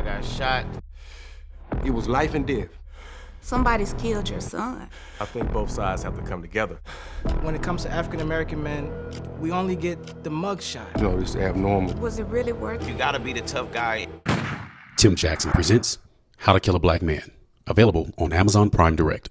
got shot. It was life and death. Somebody's killed your son. I think both sides have to come together. When it comes to African-American men, we only get the mug shot. You know, it's abnormal. Was it really worth it? You gotta be the tough guy. Tim Jackson presents How to Kill a Black Man, available on Amazon Prime Direct.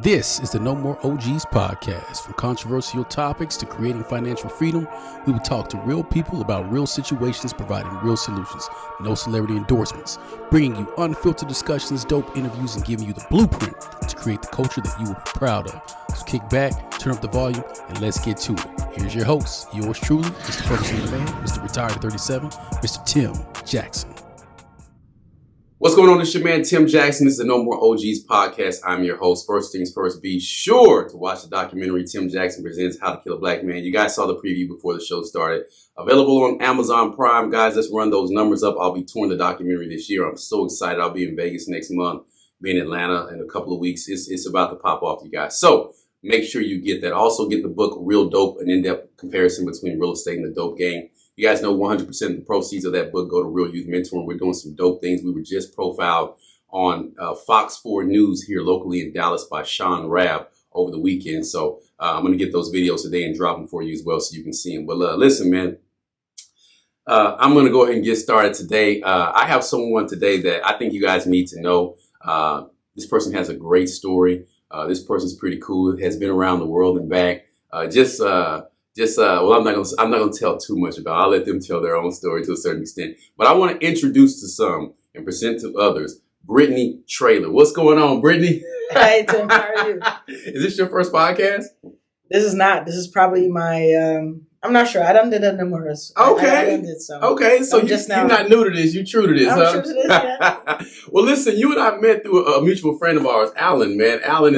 This is the No More OGs podcast. From controversial topics to creating financial freedom, we will talk to real people about real situations, providing real solutions. No celebrity endorsements, bringing you unfiltered discussions, dope interviews, and giving you the blueprint to create the culture that you will be proud of. So kick back, turn up the volume, and let's get to it. Here's your host, yours truly, Mr. Ferguson Man, Mr. Retired at 37, Mr. Tim Jackson. What's going on? This is your man, Tim Jackson. This is the No More OGs podcast. I'm your host. First things first, be sure to watch the documentary Tim Jackson Presents How to Kill a Black Man. You guys saw the preview before the show started. Available on Amazon Prime. Guys, let's run those numbers up. I'll be touring the documentary this year. I'm so excited. I'll be in Vegas next month, be in Atlanta in a couple of weeks. It's about to pop off, you guys. So make sure you get that. Also get the book, Real Dope, an in-depth comparison between real estate and the dope game. You guys know 100% of the proceeds of that book go to Real Youth Mentoring. We're doing some dope things. We were just profiled on Fox 4 News here locally in Dallas by Sean Rabb over the weekend. So I'm going to get those videos today and drop them for you as well so you can see them. But listen, man, I'm going to go ahead and get started today. I have someone today that I think you guys need to know. This person has a great story. This person's pretty cool. Has been around the world and back. Well, I'm not gonna tell too much about it. I'll let them tell their own story to a certain extent. But I want to introduce to some and present to others Brittany Traylor. What's going on, Brittany? Hi, Tim. How are you? Is this your first podcast? This is not. This is probably my. I'm not sure. I done did a numerous. Okay. I done did some. Okay. So you're not new to this. You're true to this, I'm huh? true to this. Yeah. Well, listen. You and I met through a mutual friend of ours, Alan. Man, Alan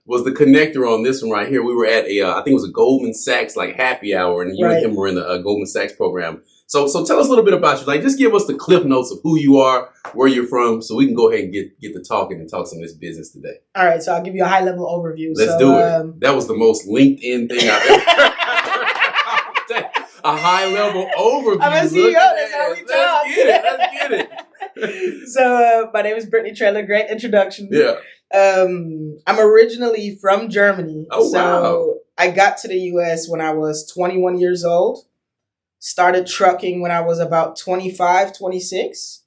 was the connector on this one right here. We were at I think it was a Goldman Sachs like happy hour, and you and him were in the Goldman Sachs program. So tell us a little bit about you. Like, just give us the cliff notes of who you are, where you're from, so we can go ahead and get to talking and talk some of this business today. All right, so I'll give you a high level overview. Let's do it. That was the most LinkedIn thing I've ever. A high level overview. I'm a CEO. That's how we talk. Let's get it. So my name is Brittany Traylor. Great introduction. Yeah. I'm originally from Germany. Oh, wow. So I got to the U.S. when I was 21 years old. Started trucking when I was about 25, 26.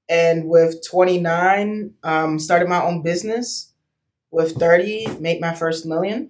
And with 29, started my own business. With 30, made my first $1 million.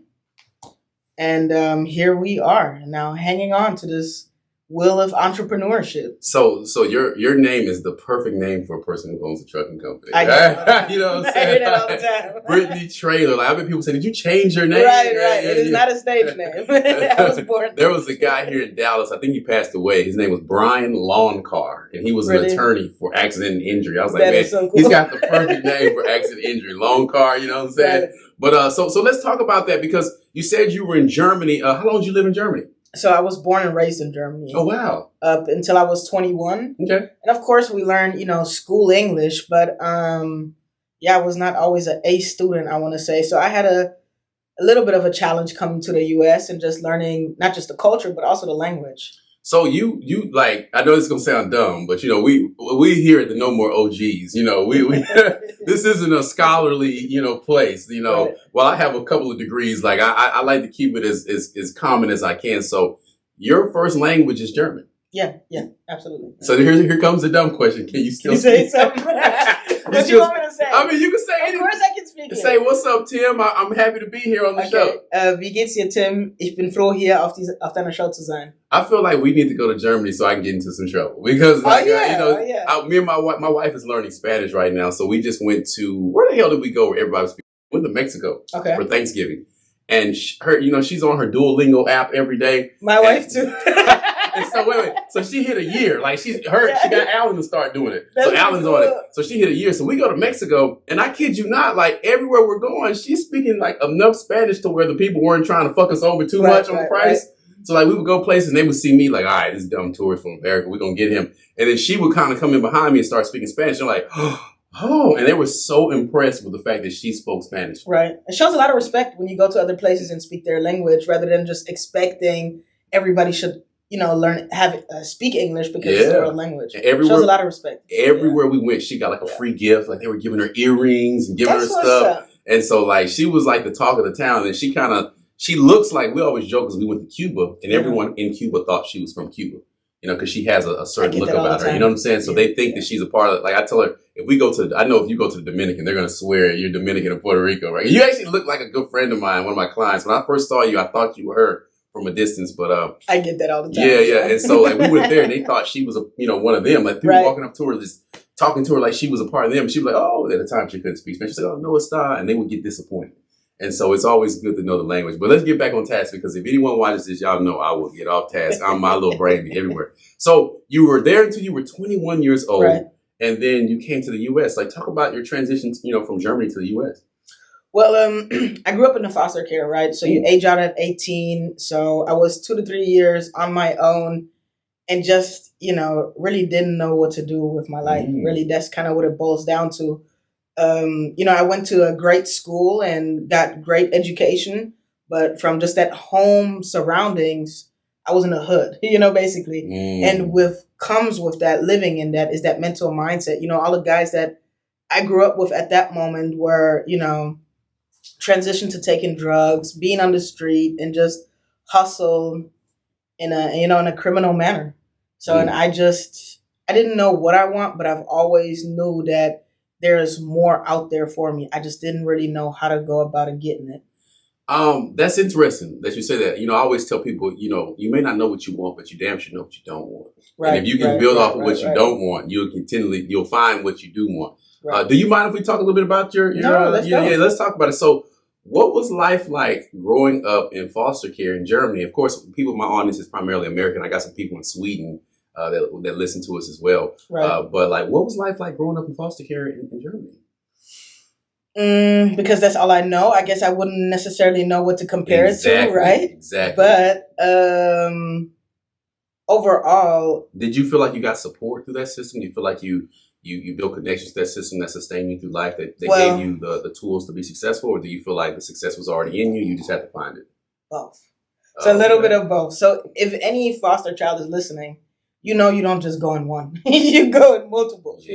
And here we are now hanging on to this will of entrepreneurship. So your name is the perfect name for a person who owns a trucking company. I hear you know what I'm saying? I hear that all the time. Brittany Traylor. Like, I bet people say, did you change your name? Right. It is not a stage name. I was born. There was a guy here in Dallas. I think he passed away. His name was Brian Lawncar, and he was an attorney for accident and injury. I was like, that man, is so cool. He's got the perfect name for accident injury. Lawncar, you know what I'm saying? Right. But so let's talk about that, because you said you were in Germany. How long did you live in Germany? So I was born and raised in Germany. Oh, wow. Up until I was 21. Okay. And of course we learned, school English, but I was not always an A student, I want to say. So I had a little bit of a challenge coming to the US and just learning not just the culture, but also the language. So you like, I know this is going to sound dumb, but we here at the No More OGs, we this isn't a scholarly, place, Right. While I have a couple of degrees, like I like to keep it as common as I can. So your first language is German. Yeah, absolutely. So here comes the dumb question. Can you still say something? What do you want me to say? I mean, you can say anything. Of course I can speak it. Say, what's up, Tim? I'm happy to be here on the show. Wie geht's dir, Tim? Ich bin froh, hier auf deiner Show zu sein. I feel like we need to go to Germany so I can get into some trouble, because me and my wife is learning Spanish right now. So we just went to, where the hell did we go where everybody speaks? We went to Mexico for Thanksgiving. And she's on her Duolingo app every day. My wife too. And so wait. So she hit a year. Like she got Alan to start doing it. So Alan's cool. on it. So she hit a year. So we go to Mexico, and I kid you not, like everywhere we're going, she's speaking like enough Spanish to where the people weren't trying to fuck us over too much on the price. Right. So like we would go places and they would see me like, all right, this dumb tourist from America, we're gonna get him. And then she would kind of come in behind me and start speaking Spanish. I'm like, oh, and they were so impressed with the fact that she spoke Spanish. Right. It shows a lot of respect when you go to other places and speak their language, rather than just expecting everybody should speak English because it's the world language. Everywhere, shows a lot of respect. Everywhere we went, she got like a free gift. Like they were giving her earrings and giving That's her what's stuff. up. And so like she was like the talk of the town. And she looks like, we always joke because we went to Cuba and everyone in Cuba thought she was from Cuba. Because she has a certain look about her. You know what I'm saying? So they think that she's a part of, like I tell her, if you go to the Dominican, they're going to swear you're Dominican or Puerto Rico, right? You actually look like a good friend of mine, one of my clients. When I first saw you, I thought you were her from a distance, but I get that all the time. Yeah. And so like we went there and they thought she was one of them. Like people walking up to her, just talking to her like she was a part of them. She was like, oh, at the time she couldn't speak Spanish. She's like, oh, no, it's not. And they would get disappointed. And so it's always good to know the language. But let's get back on task because if anyone watches this, y'all know I will get off task. I'm my little brain be everywhere. So you were there until you were 21 years old. Right. And then you came to the U.S. Like talk about your transition, from Germany to the U.S. Well, I grew up in the foster care, right? So you age out at 18. So I was 2 to 3 years on my own and just, really didn't know what to do with my life. Really, that's kind of what it boils down to. I went to a great school and got great education, but from just that home surroundings, I was in the hood, basically. And comes with that living in that is that mental mindset. All the guys that I grew up with at that moment were, transitioned to taking drugs, being on the street and just hustle in a criminal manner. So, and I didn't know what I want, but I've always knew that there's more out there for me. I just didn't really know how to go about it getting it. That's interesting that you say that. I always tell people, you may not know what you want, but you damn sure know what you don't want. Right. And if you can build off of what you don't want, you'll find what you do want. Right. Do you mind if we talk a little bit about your let's go. Yeah, let's talk about it. So what was life like growing up in foster care in Germany? Of course, people in my audience is primarily American. I got some people in Sweden that listen to us as well. Right. But like, what was life like growing up in foster care in Germany? Because that's all I know. I guess I wouldn't necessarily know what to compare it to, right? Exactly. But overall, did you feel like you got support through that system? Do you feel like you built connections to that system that sustained you through life, that gave you the tools to be successful, or do you feel like the success was already in you? You just had to find it. Both. So a little bit of both. So if any foster child is listening, you don't just go in one. You go in multiples,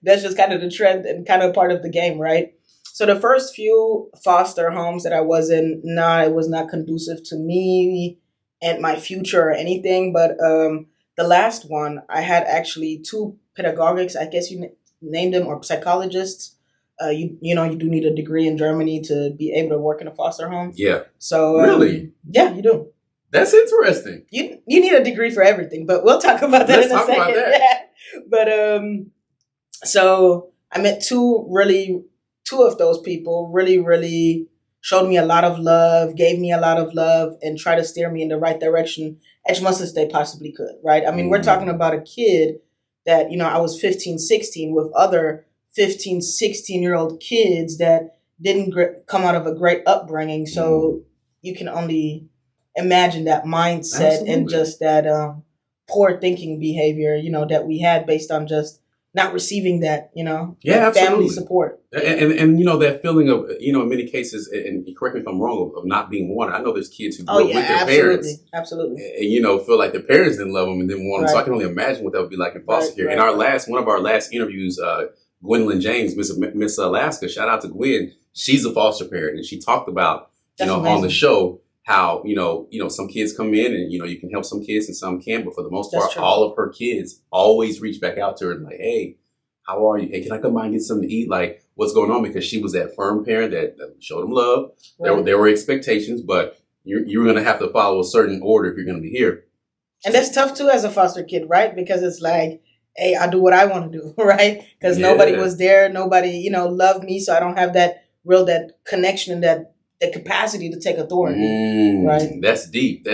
That's just kind of the trend and kind of part of the game, right? So the first few foster homes that I was in, it was not conducive to me and my future or anything. But the last one, I had actually 2 pedagogics, I guess you named them, or psychologists. You do need a degree in Germany to be able to work in a foster home. Yeah. So really? Yeah, you do. That's interesting. You need a degree for everything, but we'll talk about that in a second. Let's talk about that. Yeah. But so I met 2 of those people really, really showed me a lot of love, gave me a lot of love, and tried to steer me in the right direction as much as they possibly could, right? I mean, we're talking about a kid that, I was 15, 16 with other 15, 16-year-old kids that didn't come out of a great upbringing. So you can only imagine that mindset and just that poor thinking behavior, that we had based on just not receiving that, family support. And that feeling of, in many cases, and correct me if I'm wrong, of not being wanted. I know there's kids who grew up with their parents. Absolutely. And, feel like their parents didn't love them and didn't want them. So I can only imagine what that would be like in foster care. In one of our last interviews, Gwendolyn James, Miss Alaska, shout out to Gwen. She's a foster parent, and she talked about, on the show, how, some kids come in and, you can help some kids and some can't, but for the most part, all of her kids always reach back out to her and like, hey, how are you? Hey, can I come by and get something to eat? Like, what's going on? Because she was that firm parent that showed them love. Right. There were expectations, but you're going to have to follow a certain order if you're going to be here. And that's tough too as a foster kid, right? Because it's like, hey, I do what I want to do, right? Because nobody was there. Nobody, loved me. So I don't have that connection and that capacity to take authority, right? That's deep.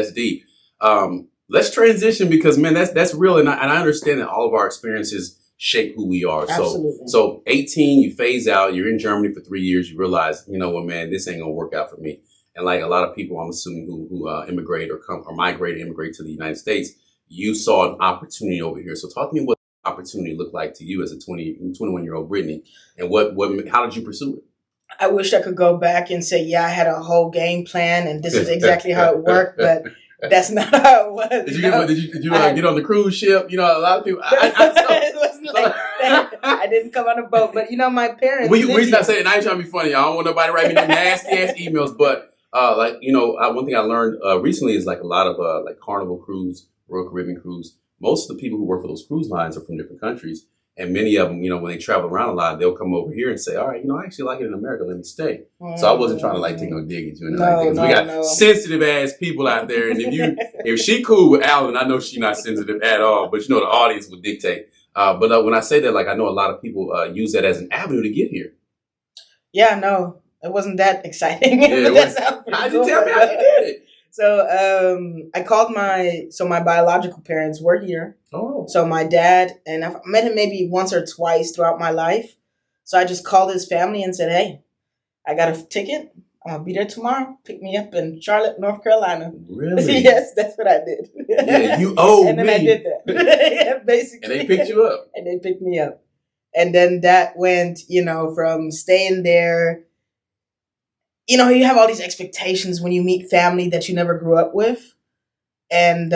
Let's transition because, man, that's real. And I understand that all of our experiences shape who we are. Absolutely. So 18, you phase out, you're in Germany for 3 years, you realize, man, this ain't gonna work out for me. And like a lot of people, I'm assuming who immigrate or migrate to the United States, you saw an opportunity over here. So talk to me what opportunity looked like to you as a 21-year-old Brittany, and how did you pursue it? I wish I could go back and say, I had a whole game plan and this is exactly how it worked, but That's not how it was. Did you get on the cruise ship? You know, a lot of people. It wasn't like that. I didn't come on a boat, but my parents. We not saying. I ain't trying to be funny. I don't want nobody to write me no nasty ass emails. But one thing I learned recently is like a lot of like Carnival cruise, Royal Caribbean cruise. Most of the people who work for those cruise lines are from different countries, and many of them, when they travel around a lot, they'll come over here and say, "All right, I actually like it in America. Let me stay." So I wasn't trying to like take no dig at you. We got sensitive ass people out there, and if she cool with Alan, I know she not sensitive at all. But the audience will dictate. But when I say that, like I know a lot of people use that as an avenue to get here. Yeah, no, it wasn't that exciting. Yeah, how'd you tell me how you did it? So I called my biological parents were here. Oh. So my dad, and I've met him maybe once or twice throughout my life. So I just called his family and said, "Hey, I got a ticket. I'm going to be there tomorrow. Pick me up in Charlotte, North Carolina." Really? Yes, that's what I did. Yeah, you owe and then me. I did that. Yeah, basically. And they picked you up. And they picked me up. And then that went, from staying there. You have all these expectations when you meet family that you never grew up with. And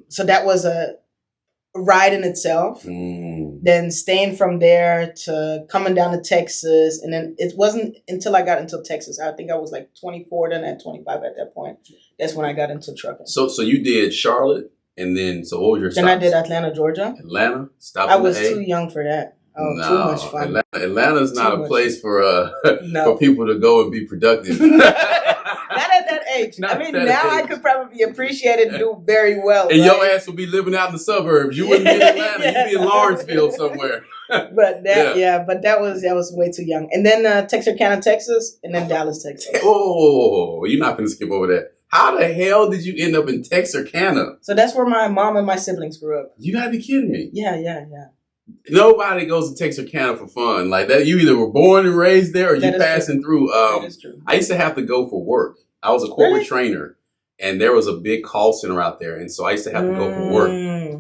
so that was a ride in itself. Then staying from there to coming down to Texas. And then it wasn't until I got into Texas. I think I was like 24, then at 25 at that point. That's when I got into trucking. So you did Charlotte, and then, so what was your stops? Then I did Atlanta, Georgia. Atlanta? Stopped I was too young for that. Oh, no, too much fun. Atlanta's not a place for No. for people to go and be productive. Not at that age. Not I mean, at now that I age. could probably appreciate it and do very well. And right? your ass would be living out in the suburbs. You wouldn't be in Atlanta. You'd be in Lawrenceville somewhere. But that was way too young. And then Texarkana, Texas, and then Dallas, Texas. Oh, you're not going to skip over that. How the hell did you end up in Texarkana? So that's where my mom and my siblings grew up. You gotta be kidding me. Yeah. Nobody goes to Texarkana for fun. Like that, you either were born and raised there or you passing through. That is true. I used to have to go for work. I was a corporate trainer, and there was a big call center out there, and so I used to have to go for work.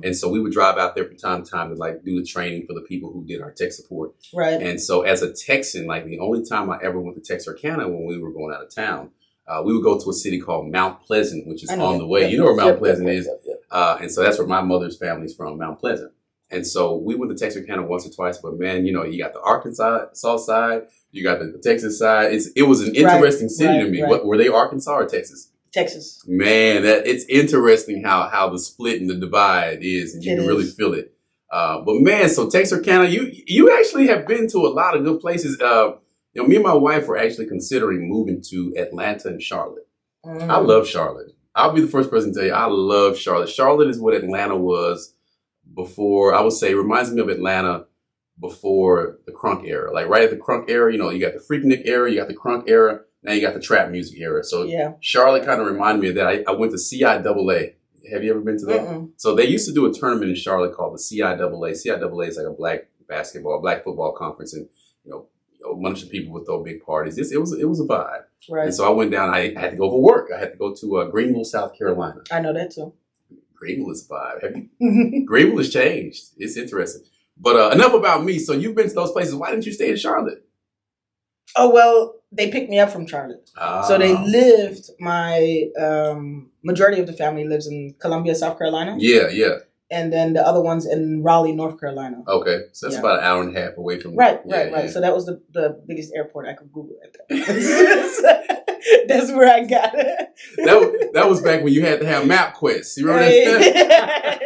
And so we would drive out there from time to time to like do the training for the people who did our tech support. Right. And so as a Texan, like the only time I ever went to Texarkana when we were going out of town, we would go to a city called Mount Pleasant, which is on the way. Yep. You know where Mount Pleasant is. Yep. And so that's where my mother's family's from, Mount Pleasant. And so we went to Texarkana once or twice, but man, you got the Arkansas side, you got the Texas side. It was an interesting city to me. Right. What were they, Arkansas or Texas? Texas. Man, it's interesting how the split and the divide is, and you can really feel it. But man, so Texarkana, you actually have been to a lot of good places. Me and my wife were actually considering moving to Atlanta and Charlotte. I love Charlotte. I'll be the first person to tell you, I love Charlotte. Charlotte is what Atlanta was before. I would say reminds me of Atlanta before the crunk era. Like right at the crunk era, you got the Freaknik era, you got the crunk era, now you got the trap music era. So Charlotte kind of reminded me of that. I went to CIAA. Have you ever been to that? Mm-mm. So they used to do a tournament in Charlotte called the CIAA. CIAA is like a black football conference, and a bunch of people would throw big parties. It was a vibe. Right. And so I went down. I had to go for work. I had to go to Greenville, South Carolina. I know that too. Greenville is a vibe. Greenville has changed. It's interesting. But enough about me. So you've been to those places. Why didn't you stay in Charlotte? Oh, well, they picked me up from Charlotte. So they lived, my majority of the family lives in Columbia, South Carolina. Yeah. And then the other one's in Raleigh, North Carolina. Okay. So that's about an hour and a half away from... Right. So that was the biggest airport I could Google at that. That's where I got it. That was back when you had to have MapQuest. You remember that?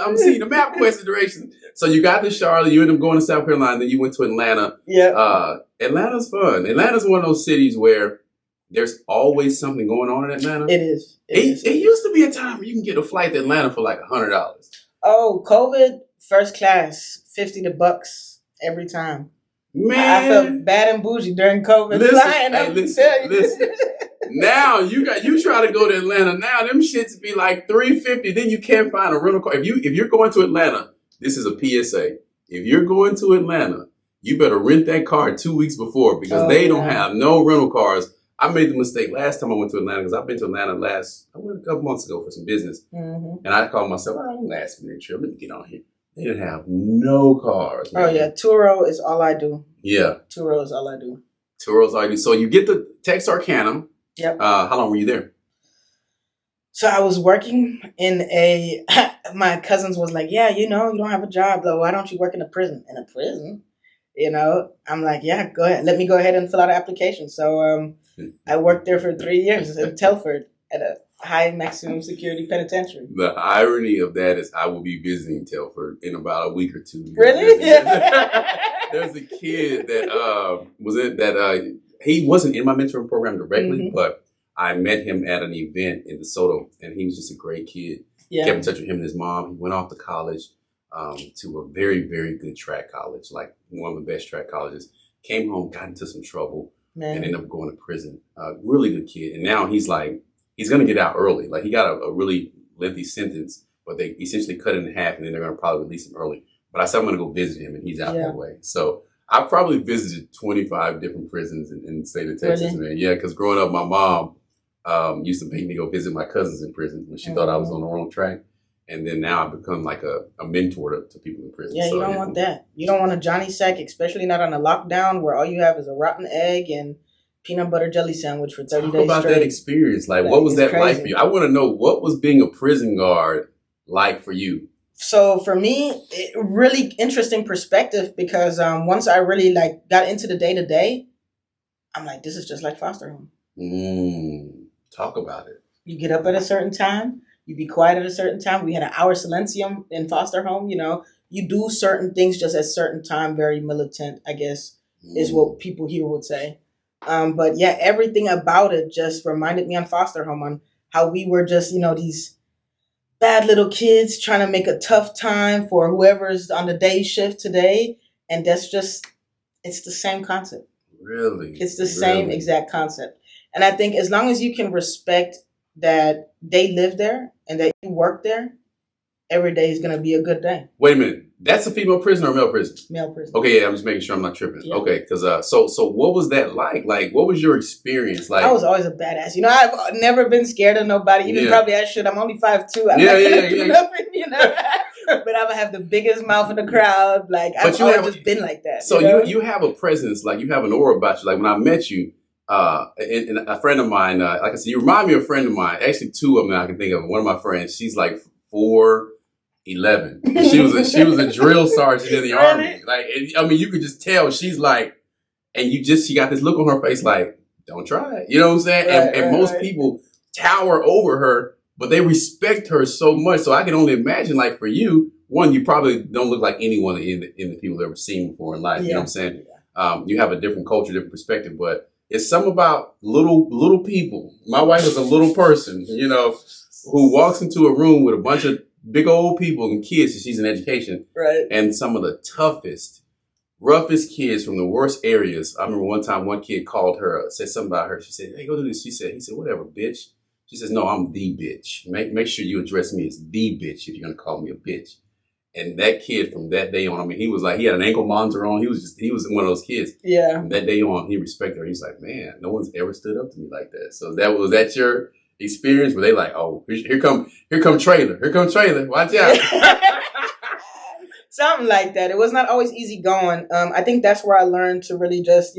I'm seeing the MapQuest directions. So you got to Charlotte, you ended up going to South Carolina, then you went to Atlanta. Yeah. Atlanta's fun. Atlanta's one of those cities where there's always something going on in Atlanta. It is. It used to be a time where you can get a flight to Atlanta for like $100. Oh, COVID, first class, $50 every time. Man, I felt bad and bougie during COVID. Listen. Now you try to go to Atlanta. Now them shits be like $350. Then you can't find a rental car. If you're going to Atlanta, this is a PSA. If you're going to Atlanta, you better rent that car 2 weeks before because they don't have no rental cars. I made the mistake last time I went to Atlanta because I've been to Atlanta I went a couple months ago for some business. And I called myself, last minute trip. Let me get on here. They didn't have no cars. Man. Oh, yeah. Turo is all I do. Yeah. Turo is all I do. Turo's all I do. So you get the Texarkana. Yep. How long were you there? So I was working in my cousins was like, yeah, you don't have a job, though. Why don't you work in a prison? In a prison? I'm like, yeah, go ahead. Let me go ahead and fill out an application. So I worked there for 3 years in Telford at a high maximum security penetentiary. The irony of that is I will be visiting Telford in about a week or two. Really? There's a kid that he wasn't in my mentoring program directly, but I met him at an event in DeSoto, and he was just a great kid. Yeah. Kept in touch with him and his mom. He went off to college, to a very, very good track college, like one of the best track colleges. Came home, got into some trouble, and ended up going to prison. Really good kid. And now he's going to get out early. Like, he got a really lengthy sentence, but they essentially cut it in half, and then they're going to probably release him early. But I said I'm going to go visit him, and he's out that way. So I probably visited 25 different prisons in the state of Texas, man. Yeah, because growing up, my mom used to make me go visit my cousins in prison when she thought I was on the wrong track. And then now I've become like a mentor to people in prison. Yeah, so, you don't want that. You don't want a Johnny Sack, especially not on a lockdown where all you have is a rotten egg and peanut butter jelly sandwich for 30 days straight. Talk about that experience. Like, what was that like for you? I want to know, what was being a prison guard like for you? So for me, really interesting perspective, because once I really got into the day-to-day, I'm like, this is just like foster home. Talk about it. You get up at a certain time. You be quiet at a certain time. We had an hour silencium in foster home. You do certain things just at certain time. Very militant, I guess, is what people here would say. But yeah, everything about it just reminded me on foster home on how we were just, these bad little kids trying to make a tough time for whoever's on the day shift today. And it's the same concept. Really? It's the same exact concept. And I think as long as you can respect that they live there and that you work there, every day is going to be a good day. Wait a minute. That's a female prison or a male prison? Male prison. Okay, yeah, I'm just making sure I'm not tripping. Yeah. Okay, because so what was that like? Like, what was your experience like? I was always a badass. I've never been scared of nobody. Even probably I should. I'm only 5'2". I'm not gonna do nothing, But I would have the biggest mouth in the crowd. Like, I've always just been like that. So you have a presence, like you have an aura about you. Like, when I met you, and a friend of mine, like I said, you remind me of a friend of mine. Actually, two of them I can think of. One of my friends, she's like 4'11". She was a drill sergeant in the army. Like, you could just tell she's like, and she got this look on her face like, don't try it. You know what I'm saying? And most people tower over her, but they respect her so much. So I can only imagine, like, for you, one, you probably don't look like anyone in the people they've ever seen before in life. You know what I'm saying? Yeah. You have a different culture, different perspective, but it's something about little people. My wife is a little person, who walks into a room with a bunch of big old people and kids, and she's in education. Right. And some of the toughest, roughest kids from the worst areas. I remember one time one kid called her, said something about her. She said, hey, go do this. He said, whatever, bitch. She says, no, I'm the bitch. Make sure you address me as the bitch if you're going to call me a bitch. And that kid from that day on, he was like, he had an ankle monitor on. He was one of those kids. Yeah. From that day on, he respected her. He's like, man, no one's ever stood up to me like that. So was that your experience? Were they like, oh, here come Traylor. Here come Traylor. Watch out. Something like that. It was not always easy going. I think that's where I learned to really just,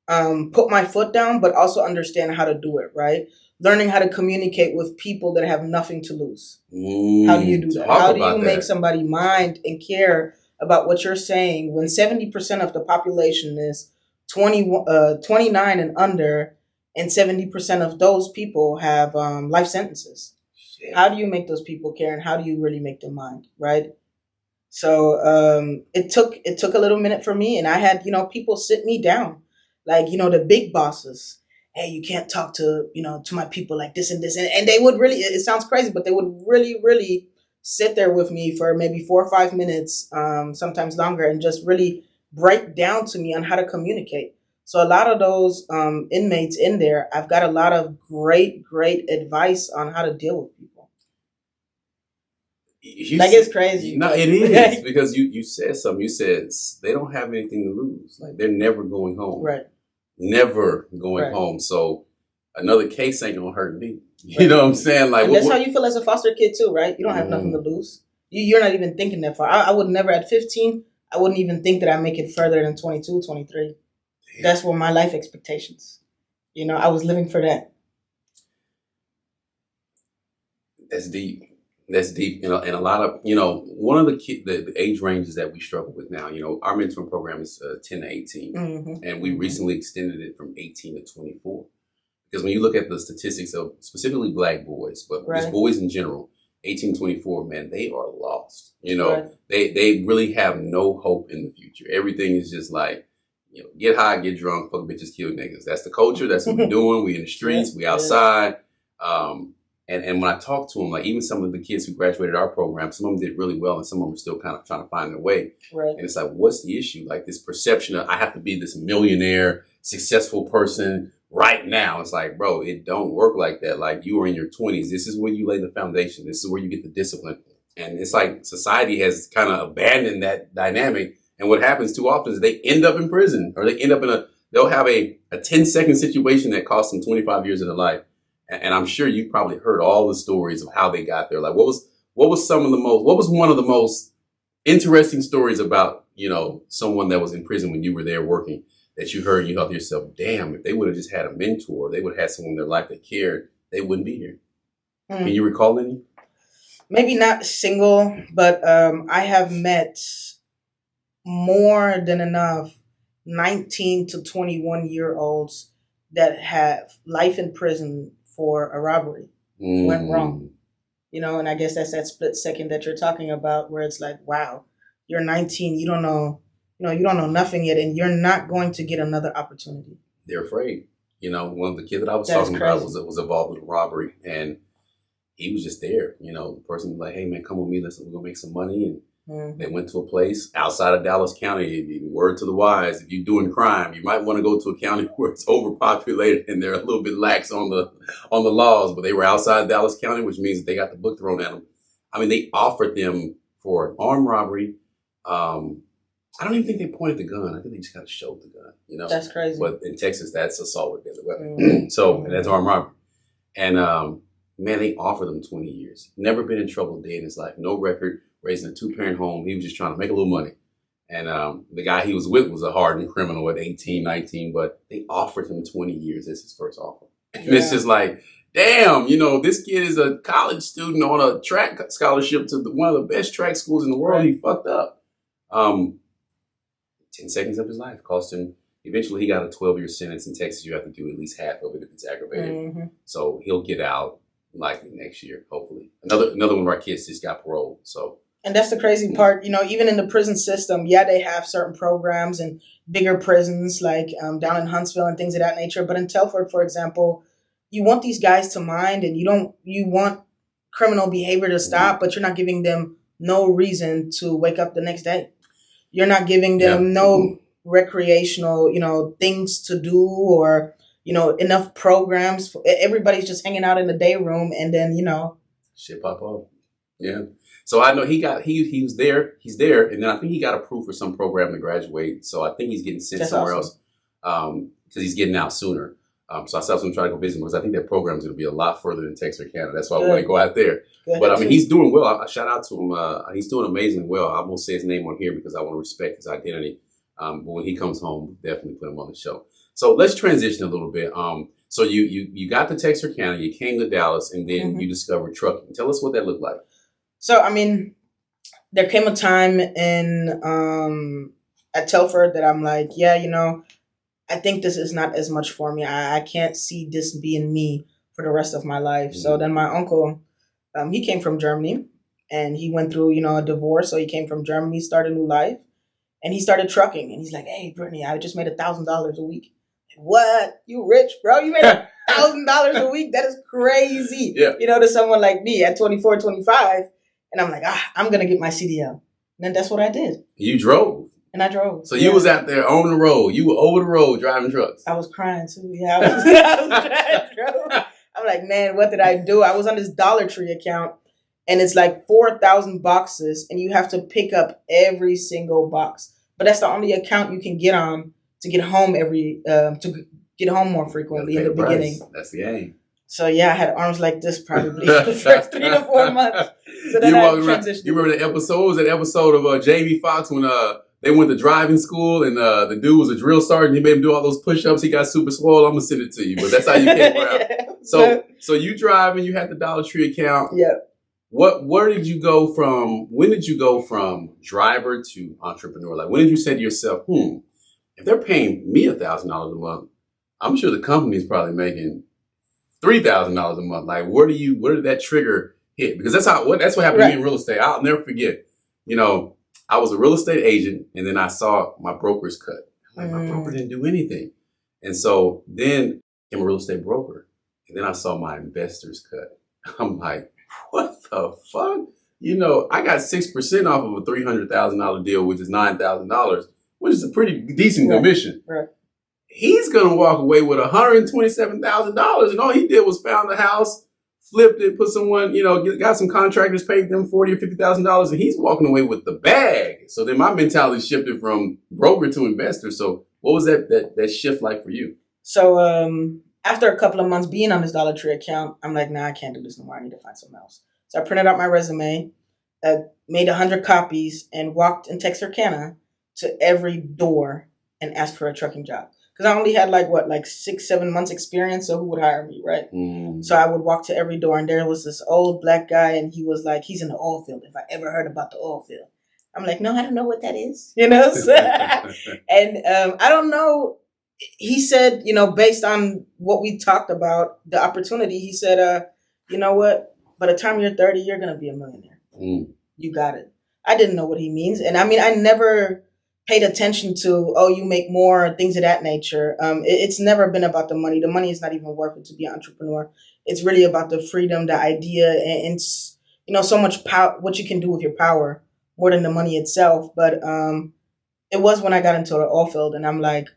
put my foot down, but also understand how to do it, right? Learning how to communicate with people that have nothing to lose. How do you do that? How do you make somebody mind and care about what you're saying when 70% of the population is 29 and under, and 70% of those people have life sentences? Shit. How do you make those people care, and how do you really make them mind, right? So it took a little minute for me, and I had, people sit me down, like, the big bosses. Hey, you can't talk to my people like this and this. And they would really, it sounds crazy, but they would really, really sit there with me for maybe 4 or 5 minutes, sometimes longer, and just really break down to me on how to communicate. So a lot of those inmates in there, I've got a lot of great, great advice on how to deal with people. It's crazy. No, it is, because you said something. You said they don't have anything to lose. Like, they're never going home. Right. Never going home. So another case ain't gonna hurt me. You know what I'm saying? Like, and that's how you feel as a foster kid too, right? You don't have nothing to lose. You're not even thinking that far. I would never, at 15, I wouldn't even think that I make it further than 22, 23. Damn. That's where my life expectations. I was living for that. That's deep. That's deep. And a lot of, one of the age ranges that we struggle with now, our mentoring program is 10 to 18. Mm-hmm. And we recently extended it from 18 to 24. Because when you look at the statistics of specifically black boys, but just boys in general, 18 to 24, man, they are lost. They really have no hope in the future. Everything is just like, get high, get drunk, fuck bitches, kill niggas. That's the culture. That's what we're doing. We in the streets. We outside. And when I talk to them, like even some of the kids who graduated our program, some of them did really well and some of them are still kind of trying to find their way. Right. And it's like, what's the issue? Like this perception of I have to be this millionaire, successful person right now. It's like, bro, it don't work like that. Like you are in your 20s. This is where you lay the foundation. This is where you get the discipline. And it's like society has kind of abandoned that dynamic. And what happens too often is they end up in prison or they end up they'll have a 10-second situation that costs them 25 years of their life. And I'm sure you probably heard all the stories of how they got there. Like what was one of the most interesting stories about, someone that was in prison when you were there working that you heard and you thought to yourself, damn, if they would have just had a mentor, they would have had someone in their life that cared, they wouldn't be here. Can you recall any? Maybe not single, but I have met more than enough 19 to 21-year-olds that have life in prison for a robbery went wrong, and I guess that's that split second that you're talking about where it's like, wow, you're 19, you don't know nothing yet, and you're not going to get another opportunity. They're afraid. One of the kids that I was talking about was involved with a robbery, and he was just there. The person was like, hey man, come with me, we're gonna make some money, and they went to a place outside of Dallas County. Word to the wise, if you're doing crime, you might want to go to a county where it's overpopulated and they're a little bit lax on the laws. But they were outside Dallas County, which means that they got the book thrown at them. I mean, they offered them for an armed robbery. I don't even think they pointed the gun. I think they just kind of showed the gun. That's crazy. But in Texas, that's assault with a deadly weapon. So, and that's armed robbery. And man, they offered them 20 years. Never been in trouble a day in his life. No record. Raising a 2-parent home. He was just trying to make a little money. And the guy he was with was a hardened criminal at 18, 19, but they offered him 20 years as his first offer. And it's just like, damn, this kid is a college student on a track scholarship to one of the best track schools in the world. He fucked up. 10 seconds of his life cost him. Eventually, he got a 12-year sentence. In Texas, you have to do at least half of it if it's aggravated. So he'll get out likely next year, hopefully. Another one of our kids just got paroled. So. And that's the crazy part, even in the prison system, they have certain programs and bigger prisons like down in Huntsville and things of that nature. But in Telford, for example, you want these guys to mind and you want criminal behavior to stop, but you're not giving them no reason to wake up the next day. You're not giving them no recreational, things to do or, enough programs. Everybody's just hanging out in the day room and then, shit pop up. Yeah. So I know he was there. He's there. And then I think he got approved for some program to graduate. So I think he's getting sent somewhere else because he's getting out sooner. So I said I was going to try to go visit him because I think that program is going to be a lot further than Texas or Canada. That's why I want to go out there. But I mean, he's doing well. I shout out to him. He's doing amazingly well. I won't say his name on here because I want to respect his identity. But when he comes home, definitely put him on the show. So let's transition a little bit. So you got to Texas or Canada, you came to Dallas, and then you discovered trucking. Tell us what that looked like. So, I mean, there came a time at Telford that I'm like, I think this is not as much for me. I can't see this being me for the rest of my life. So then my uncle, he came from Germany and he went through, a divorce. So he came from Germany, started a new life, and he started trucking. And he's like, hey, Brittany, I just made $1,000 a week. What? You rich, bro? You made $1,000 a week? That is crazy. Yeah. To someone like me at 24, 25. And I'm like, I'm going to get my CDL. And then that's what I did. You drove? And I drove. So you was out there on the road. You were over the road driving trucks. I was crying too. Yeah, I was trying to drove. I'm like, man, what did I do? I was on this Dollar Tree account. And it's like 4,000 boxes. And you have to pick up every single box. But that's the only account you can get on to get home to get home more frequently in the beginning. That's the aim. So I had arms like this probably for the first 3 to 4 months. So then I transitioned. You remember the episode? What was that episode of Jamie Foxx when they went to driving school, and the dude was a drill sergeant. He made him do all those push-ups. He got super swole. I'm gonna send it to you, but that's how you came around. Yeah. So you drive and you had the Dollar Tree account. Yeah. Where did you go from? When did you go from driver to entrepreneur? Like, when did you say to yourself, if they're paying me $1,000 a month, I'm sure the company's probably making $3,000 a month. Like, where did that trigger hit? Because that's what happened to me in real estate. I'll never forget. I was a real estate agent, and then I saw my broker's cut. Like, my broker didn't do anything. And so then I became a real estate broker. And then I saw my investors cut. I'm like, what the fuck? I got 6% off of a $300,000 deal, which is $9,000, which is a pretty decent commission. Right. He's going to walk away with $127,000. And all he did was found a house, flipped it, put someone, got some contractors, paid them $40,000 or $50,000, and he's walking away with the bag. So then my mentality shifted from broker to investor. So what was that shift like for you? So after a couple of months being on this Dollar Tree account, I'm like, nah, I can't do this no more. I need to find something else. So I printed out my resume, made 100 copies, and walked in Texarkana to every door and asked for a trucking job. Because I only had 6-7 months experience, so who would hire me, right? So I would walk to every door, and there was this old black guy, and he was like, he's in the oil field, if I ever heard about the oil field. I'm like, no, I don't know what that is, And I don't know. He said, based on what we talked about, the opportunity, he said, you know what? By the time you're 30, you're going to be a millionaire. You got it. I didn't know what he means. And I mean, I never paid attention to, you make more, things of that nature. It's never been about the money. The money is not even worth it to be an entrepreneur. It's really about the freedom, the idea, and so much power, what you can do with your power more than the money itself. But it was when I got into the oil field, and I'm like,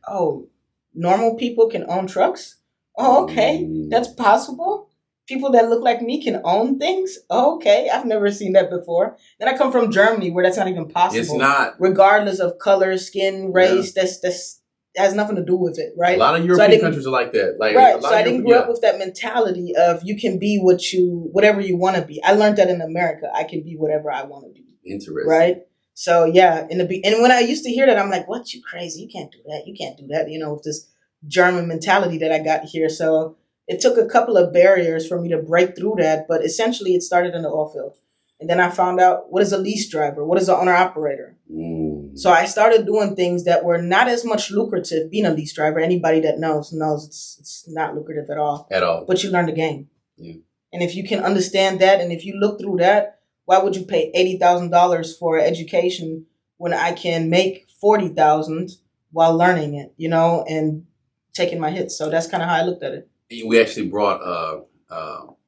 normal people can own trucks? Oh, okay. That's possible. People that look like me can own things? Oh, okay. I've never seen that before. Then I come from Germany where that's not even possible. It's not. Regardless of color, skin, race, that's has nothing to do with it, right? A lot of European countries are like that. Right. So I didn't grow up with that mentality of you can be whatever you want to be. I learned that in America. I can be whatever I want to be. Interesting. Right? So yeah, and when I used to hear that, I'm like, what? You crazy. You can't do that. You can't do that. With this German mentality that I got here. So it took a couple of barriers for me to break through that, but essentially it started in the oil field. And then I found out, what is a lease driver? What is an owner-operator? So I started doing things that were not as much lucrative. Being a lease driver, anybody that knows it's not lucrative at all. At all. But you learn the game. Yeah. And if you can understand that, and if you look through that, why would you pay $80,000 for education when I can make $40,000 while learning it, and taking my hits? So that's kind of how I looked at it. We actually brought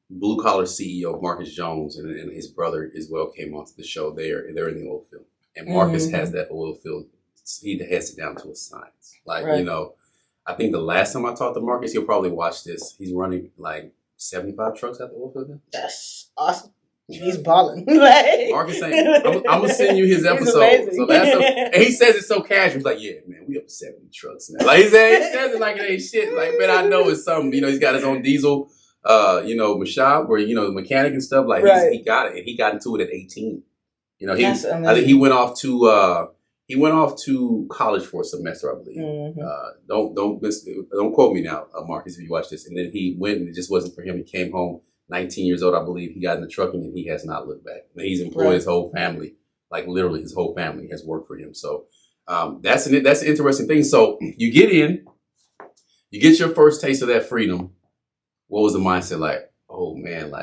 blue collar CEO Marcus Jones and his brother as well came onto the show. They're in the oil field, and Marcus has that oil field. He has it down to a science. I think the last time I talked to Marcus, he'll probably watch this. He's running 75 trucks at the oil field. That's awesome. He's balling. Marcus ain't. I'm gonna send you his episode. So and he says it so casual. He's like, "Yeah, man, we up to 70 trucks now." He says it like it ain't shit. Man, I know it's something. He's got his own diesel, shop where the mechanic and stuff. He got it, and he got into it at 18. I think he went off to college for a semester, I believe. Don't quote me now, Marcus, if you watch this. And then he went, and it just wasn't for him. He came home. 19 years old, I believe. He got into trucking, and he has not looked back. He's employed his whole family, literally his whole family has worked for him. So that's an interesting thing. So you get in, you get your first taste of that freedom. What was the mindset like? Oh man,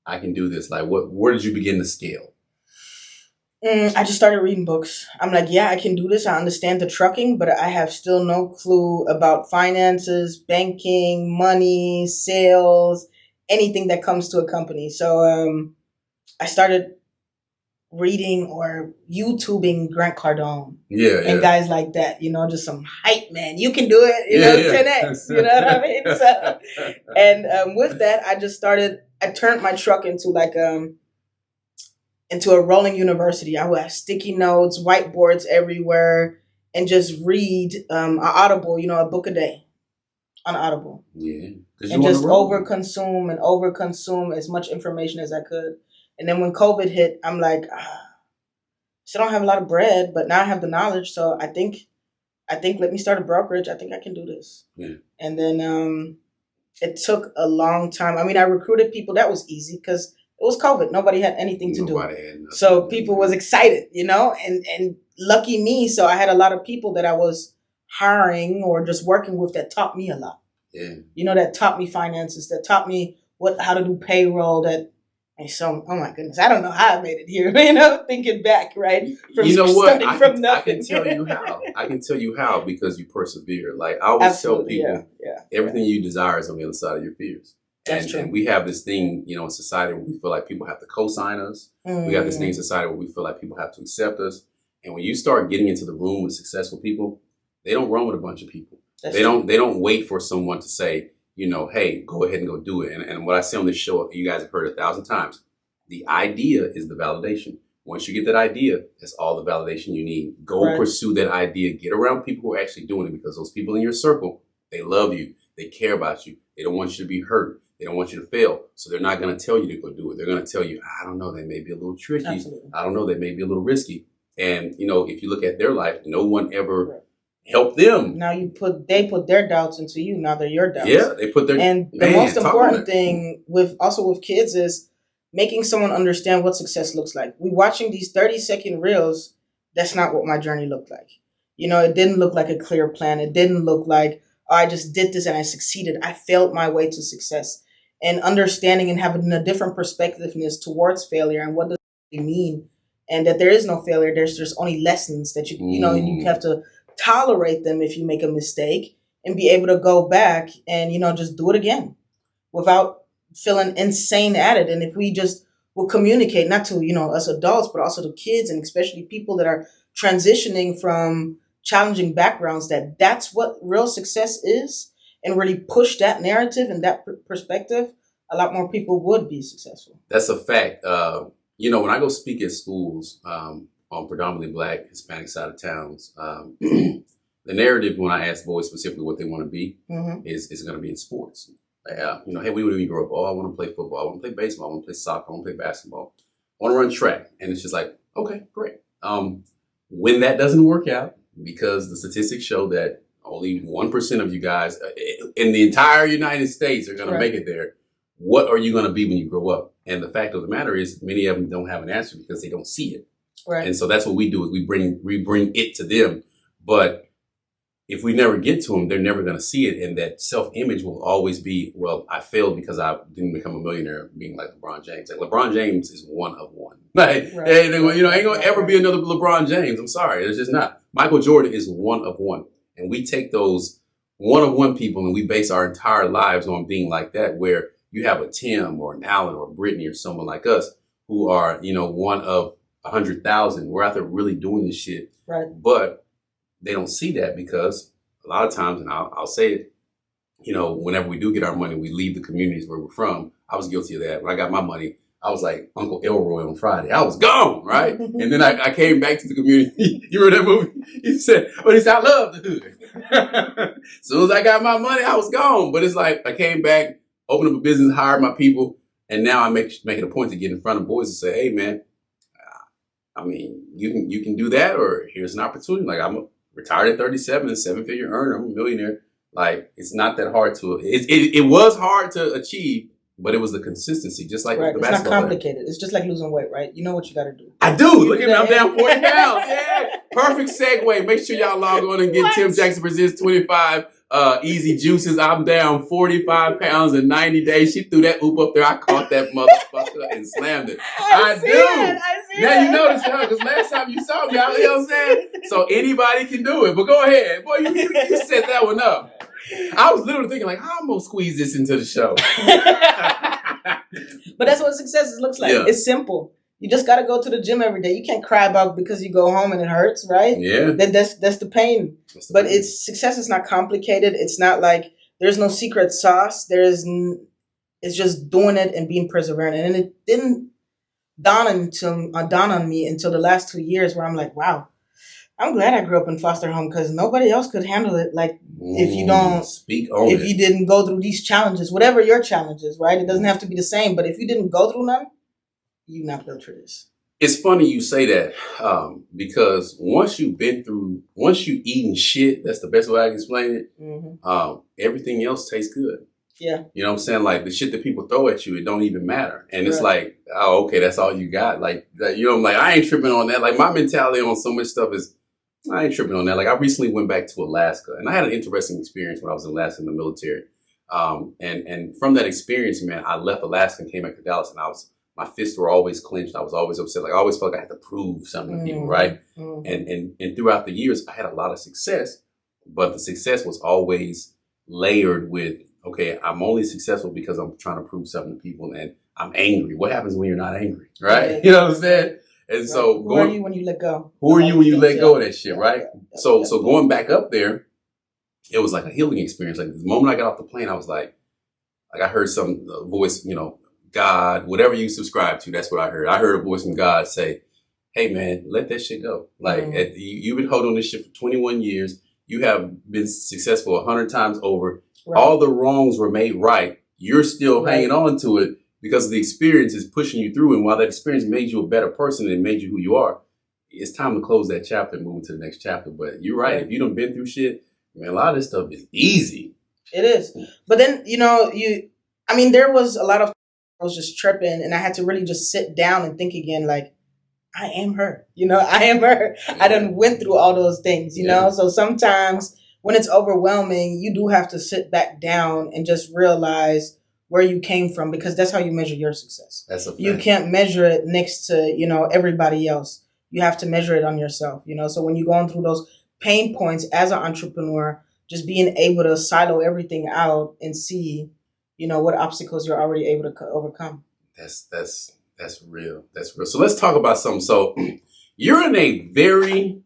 I can do this. Where did you begin to scale? I just started reading books. I'm like, yeah, I can do this. I understand the trucking, but I have still no clue about finances, banking, money, sales, anything that comes to a company. So I started reading or YouTubing Grant Cardone. And guys like that, just some hype, man. You can do it, 10X, you know what I mean? So, and with that, I turned my truck into a rolling university. I would have sticky notes, whiteboards everywhere, and just read an Audible, a book a day on Audible. Yeah. And just overconsume as much information as I could. And then when COVID hit, I'm like, Still don't have a lot of bread, but now I have the knowledge. So I think let me start a brokerage. I think I can do this. Yeah. And then it took a long time. I mean, I recruited people. That was easy because it was COVID. Nobody had anything to do. Had nothing. So people was excited, and lucky me. So I had a lot of people that I was hiring or just working with that taught me a lot. Yeah. That taught me finances, that taught me how to do payroll, and so, oh my goodness, I don't know how I made it here, thinking back, right? You know what? From nothing. I can tell you how. I can tell you how because you persevere. Like I always tell people, everything you desire is on the other side of your fears. That's true. And we have this thing, in society where we feel like people have to co-sign us. We have this thing in society where we feel like people have to accept us. And when you start getting into the room with successful people, they don't run with a bunch of people. They don't wait for someone to say, hey, go ahead and go do it. And what I say on this show, you guys have heard 1,000 times. The idea is the validation. Once you get that idea, that's all the validation you need. Go pursue that idea. Get around people who are actually doing it because those people in your circle, they love you. They care about you. They don't want you to be hurt. They don't want you to fail. So they're not going to tell you to go do it. They're going to tell you, I don't know, they may be a little tricky. Absolutely. I don't know, they may be a little risky. And, if you look at their life, no one ever helped them. Now they put their doubts into you. Now they're your doubts. Yeah, they put their... And the most important thing with kids is making someone understand what success looks like. We watching these 30-second reels. That's not what my journey looked like. It didn't look like a clear plan. It didn't look like, I just did this and I succeeded. I failed my way to success. And understanding and having a different perspectiveness towards failure and what does it mean, and that there is no failure. There's just only lessons that and you have to tolerate them if you make a mistake and be able to go back and just do it again without feeling insane at it. And if we just will communicate, not to us adults, but also to kids and especially people that are transitioning from challenging backgrounds, that's what real success is, and really push that narrative and that perspective, a lot more people would be successful. That's a fact. When I go speak at schools on predominantly Black, Hispanic side of towns, the narrative when I ask boys specifically what they want to be is going to be in sports. Hey, what do you want to grow up? Oh, I want to play football. I want to play baseball. I want to play soccer. I want to play basketball. I want to run track. And it's just like, okay, great. When that doesn't work out, because the statistics show that only 1% of you guys in the entire United States are going to make it there. What are you going to be when you grow up? And the fact of the matter is many of them don't have an answer because they don't see it. Right. And so that's what we do is we bring it to them. But if we never get to them, they're never going to see it. And that self-image will always be, well, I failed because I didn't become a millionaire being like LeBron James. Like LeBron James is one of one. Like, ain't going to ever be another LeBron James. I'm sorry. It's just not. Michael Jordan is one of one. And we take those one of one people and we base our entire lives on being like that, where you have a Tim or an Alan or a Brittany or someone like us who are, one of 100,000. We're out there really doing this shit. Right. But they don't see that because a lot of times, and I'll say it, whenever we do get our money, we leave the communities where we're from. I was guilty of that. When I got my money, I was like Uncle Elroy on Friday. I was gone, right? And then I came back to the community. You remember that movie? He said, I love the hood. As soon as I got my money, I was gone. But it's like I came back, opened up a business, hired my people, and now I make it a point to get in front of boys and say, hey, man, you can do that, or here's an opportunity. Like I'm retired at 37, a 7-figure earner. I'm a millionaire. Like it's not that hard to. It was hard to achieve, but it was the consistency, just like the basketball. It's not complicated. It's just like losing weight, right? You know what you got to do. I do. Look at me. I'm down 40 pounds. Yeah. Perfect segue. Make sure y'all log on and get Tim Jackson Presents 25 Easy Juices. I'm down 45 pounds in 90 days. She threw that oop up there. I caught that motherfucker and slammed it. I do. Now you notice, because last time you saw me, you know what I'm saying? So anybody can do it. But go ahead. Boy, you set that one up. I was literally thinking, like, how am I going to squeeze this into the show? But that's what success looks like. Yeah. It's simple. You just got to go to the gym every day. You can't cry about because you go home and it hurts, right? Yeah. That's the pain. But success is not complicated. It's not like there's no secret sauce. It's just doing it and being perseverant. And it didn't dawn on me until the last 2 years where I'm like, wow, I'm glad I grew up in foster home because nobody else could handle it. Like if you didn't go through these challenges, whatever your challenges, right? It doesn't have to be the same, but if you didn't go through none, you're not built for this. It's funny you say that because once you eating shit, that's the best way I can explain it. Everything else tastes good. Yeah. You know what I'm saying? Like the shit that people throw at you, it don't even matter. And it's Right. like, oh, okay, that's all you got. Like, you know, I'm like, I ain't tripping on that. Like my mentality on so much stuff is, I ain't tripping on that. Like I recently went back to Alaska and I had an interesting experience when I was in Alaska in the military. And from that experience, man, I left Alaska and came back to Dallas and my fists were always clenched. I was always upset. Like I always felt like I had to prove something to people, right? And throughout the years, I had a lot of success, but the success was always layered with, okay, I'm only successful because I'm trying to prove something to people and I'm angry. What happens when you're not angry, right? Yeah. You know what I'm saying? And so who are you when you let go? Who are you when you let go of that shit, right? Yeah. So going back up there, it was like a healing experience. Like the moment I got off the plane, I was like I heard some voice, you know, God, whatever you subscribe to, that's what I heard. I heard a voice from God say, hey man, let that shit go. Like you've been holding on this shit for 21 years. You have been successful 100 times over. Right. All the wrongs were made right. You're still hanging on to it because the experience is pushing you through. And while that experience made you a better person and made you who you are, it's time to close that chapter and move to the next chapter. But you're right. If you done been through shit, man, a lot of this stuff is easy. It is. But then, you know, there was a lot of, I was just tripping and I had to really just sit down and think again, like, I am her. You know, I am her. Yeah. I done went through all those things, you know? So sometimes when it's overwhelming, you do have to sit back down and just realize where you came from because that's how you measure your success. That's a fact. You can't measure it next to, you know, everybody else. You have to measure it on yourself, you know? So when you're going through those pain points as an entrepreneur, just being able to silo everything out and see, you know, what obstacles you're already able to overcome. That's real. That's real. So let's talk about something. So you're in a very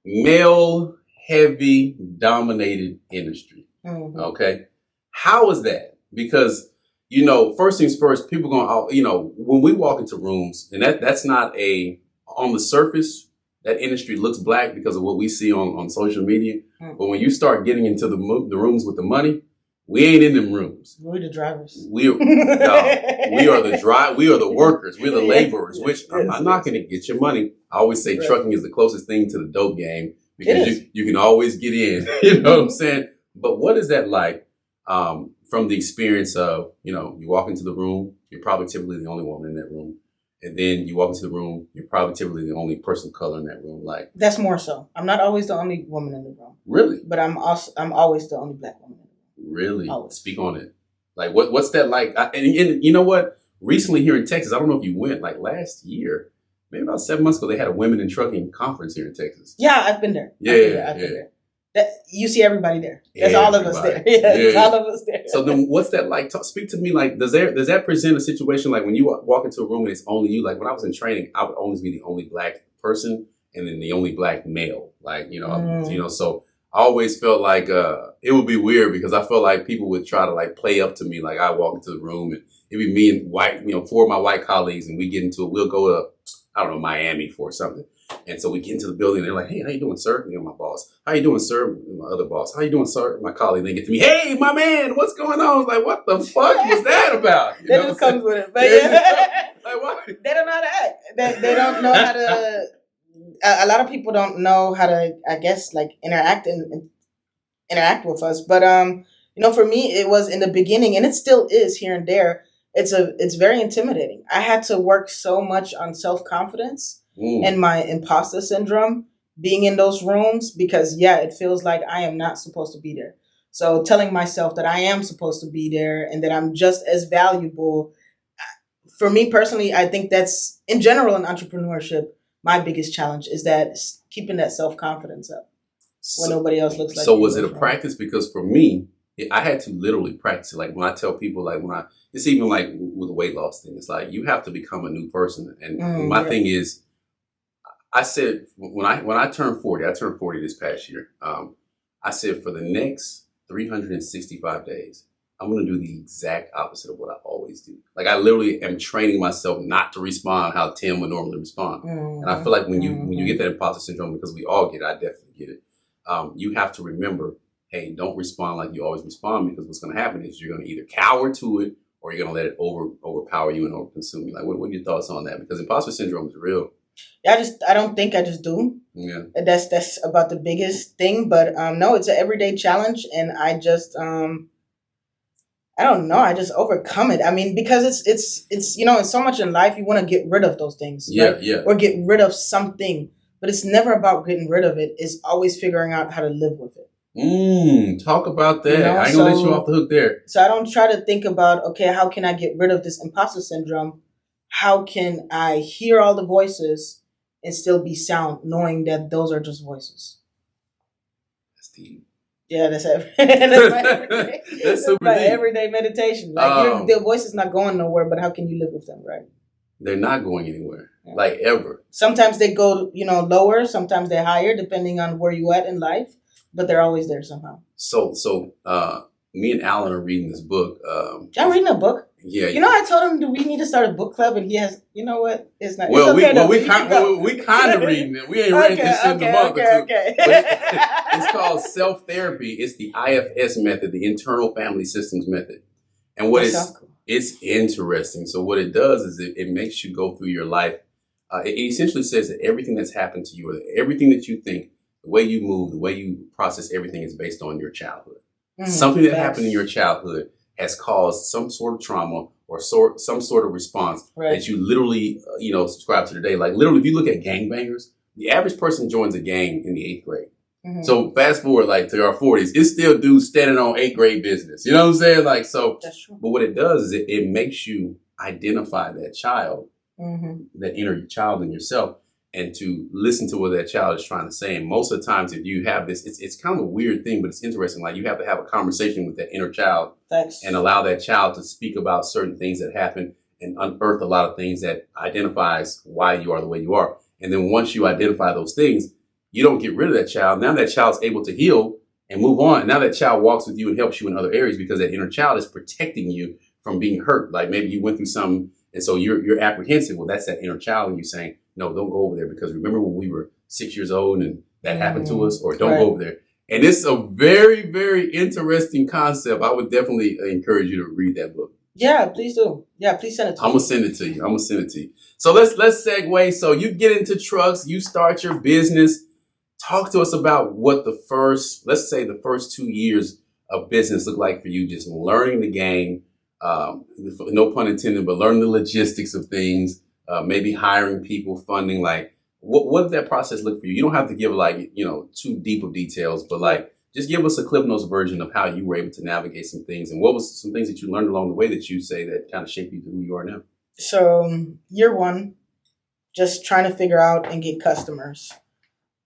male heavy dominated industry. Okay. How is that? Because, you know, first things first, people going, you know, when we walk into rooms and that's not on the surface, that industry looks black because of what we see on social media. But when you start getting into the rooms with the money, we ain't in them rooms. We're the drivers. We are the workers. We're the laborers, which I'm not going to get your money. I always say trucking is the closest thing to the dope game because you can always get in. You know what I'm saying? But what is that like from the experience of, you know, you walk into the room, you're probably typically the only woman in that room. And then you walk into the room, you're probably typically the only person of color in that room. Like that's more so. I'm not always the only woman in the room. Really? But I'm always the only black woman in the room. Really? Always. Speak on it. Like what's that like? And you know what? Recently here in Texas, I don't know if you went, like last year, maybe about 7 months ago, they had a women in trucking conference here in Texas. Yeah, I've been there. I've been there. You see everybody there. That's all of us there. That's all of us there. So then what's that like? Speak to me. Like, does that present a situation like when you walk into a room and it's only you? Like when I was in training, I would always be the only black person and then the only black male. Like, you know, so I always felt like it would be weird because I felt like people would try to like play up to me. Like I walk into the room and it'd be me and white, you know, 4 of my white colleagues and we get into it. We'll go to, I don't know, Miami for something. And so we get into the building and they're like, hey, how you doing, sir? You know, my boss. How you doing, sir? And my other boss. How you doing, sir? My colleague. They get to me, hey, my man, what's going on? I was like, what the fuck was that about? You that just comes with it. But like, what? They don't know how to act. They don't know how to, a lot of people don't know how to, I guess, like interact with us. But, you know, for me, it was in the beginning and it still is here and there. It's very intimidating. I had to work so much on self-confidence and my imposter syndrome being in those rooms because, it feels like I am not supposed to be there. So telling myself that I am supposed to be there and that I'm just as valuable. For me personally, I think that's, in general, in entrepreneurship, my biggest challenge is that keeping that self-confidence up when nobody else looks like you. So was it a practice? Because for me, I had to literally practice it. Like when I tell people, like it's even like with the weight loss thing, it's like you have to become a new person. And my thing is, I said when I turned 40, I turned 40 this past year. I said for the next 365 days, I'm going to do the exact opposite of what I always do. Like I literally am training myself not to respond how Tim would normally respond. And I feel like when you get that imposter syndrome, because we all get it, I definitely get it. You have to remember, hey, don't respond like you always respond because what's going to happen is you're going to either cower to it or you're going to let it overpower you and overconsume you? Like, what are your thoughts on that? Because imposter syndrome is real. Yeah, I don't think I just do. Yeah. That's about the biggest thing. But no, it's an everyday challenge, and I just I don't know. I just overcome it. I mean, because it's it's so much in life you want to get rid of those things, right? Yeah. Or get rid of something, but it's never about getting rid of it. It's always figuring out how to live with it. Talk about that. I ain't gonna let you off the hook there. So I don't try to think about, okay, how can I get rid of this imposter syndrome? How can I hear all the voices and still be sound, knowing that those are just voices? That's deep. Yeah, that's my everyday, That's super my deep. everyday meditation. Like the voice is not going nowhere, but how can you live with them, right? They're not going anywhere, Yeah. like ever. Sometimes they go, lower. Sometimes they're higher, depending on where you at in life. But they're always there somehow. So me and Alan are reading this book. I'm reading a book. Yeah. I told him we need to start a book club, and he has. You know what? It's not. Well, it's okay, we kind of reading it. We ain't read this in the month or two. Okay. But it's called self-therapy. It's the IFS method, the internal family systems method. And it's interesting. So what it does is it makes you go through your life. It essentially says that everything that's happened to you, or everything that you think, the way you move, the way you process everything is based on your childhood. Something that happened in your childhood has caused some sort of trauma or some sort of response that you literally, subscribe to today. Like literally, if you look at gangbangers, the average person joins a gang in the 8th grade. Mm-hmm. So fast forward like to our 40s, it's still dudes standing on 8th grade business. You know what I'm saying? Like, so, that's true. But what it does is it makes you identify that child, that inner child in yourself, and to listen to what that child is trying to say. And most of the times, if you have this, it's kind of a weird thing, but it's interesting. Like you have to have a conversation with that inner child and allow that child to speak about certain things that happen and unearth a lot of things that identifies why you are the way you are. And then once you identify those things, you don't get rid of that child. Now that child's able to heal and move on. And now that child walks with you and helps you in other areas because that inner child is protecting you from being hurt. Like maybe you went through something and so you're apprehensive. Well, that's that inner child and you're saying, no, don't go over there because remember when we were 6 years old and that happened to us, or don't go over there. And it's a very, very interesting concept. I would definitely encourage you to read that book. Yeah, please do. Yeah, please send it to me. I'm going to send it to you. So let's segue. So you get into trucks, you start your business. Talk to us about what the first 2 years of business look like for you, just learning the game, no pun intended, but learning the logistics of things. Maybe hiring people, funding, like what did that process look for you? You don't have to give too deep of details, but like just give us a Cliff Notes version of how you were able to navigate some things and what was some things that you learned along the way that you say that kind of shaped you to who you are now. So year one, just trying to figure out and get customers.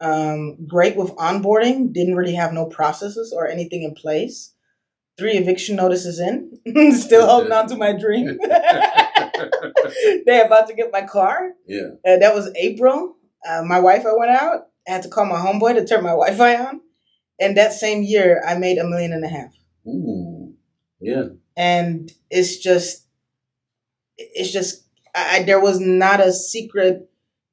Great with onboarding, didn't really have no processes or anything in place. 3 eviction notices in, still holding on to my dream. They're about to get my car. Yeah. That was April. My Wi-Fi went out. I had to call my homeboy to turn my Wi-Fi on. And that same year, I made $1.5 million. Ooh. Yeah. And it's just, there was not a secret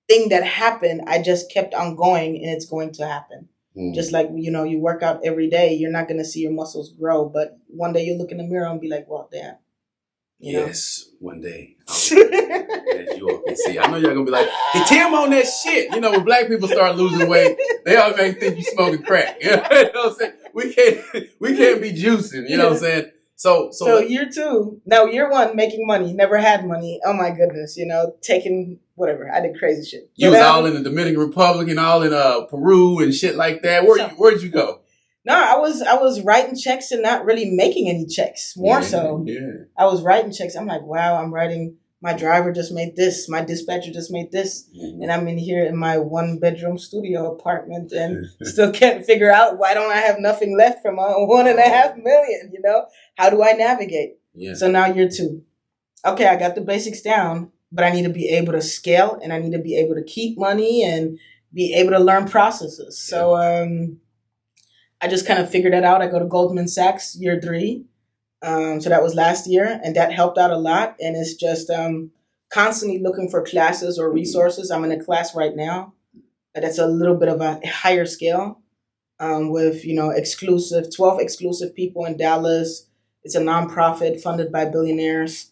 thing that happened. I just kept on going and it's going to happen. Just like, you work out every day, you're not going to see your muscles grow. But one day you look in the mirror and be like, well, damn. Yes, one day. As you all can see. I know y'all going to be like, hey, Tim on that shit. When black people start losing weight, they always think you smoking crack. You know what I'm saying? We can't be juicing. You know what I'm saying? So year 2, now year 1, making money, never had money. Oh my goodness, taking whatever. I did crazy shit. You was all in the Dominican Republic and all in Peru and shit like that. Where'd you go? No, I was writing checks and not really making any checks. More so. Yeah. I was writing checks. I'm like, wow, I'm writing. My driver just made this. My dispatcher just made this. Mm-hmm. And I'm in here in my 1-bedroom studio apartment and still can't figure out why don't I have nothing left from my $1.5 million, How do I navigate? Yeah. So now year 2. Okay, I got the basics down, but I need to be able to scale and I need to be able to keep money and be able to learn processes. So I just kind of figured that out. I go to Goldman Sachs year 3. So that was last year, and that helped out a lot. And it's just constantly looking for classes or resources. I'm in a class right now that's a little bit of a higher scale with, 12 exclusive people in Dallas. It's a nonprofit funded by billionaires.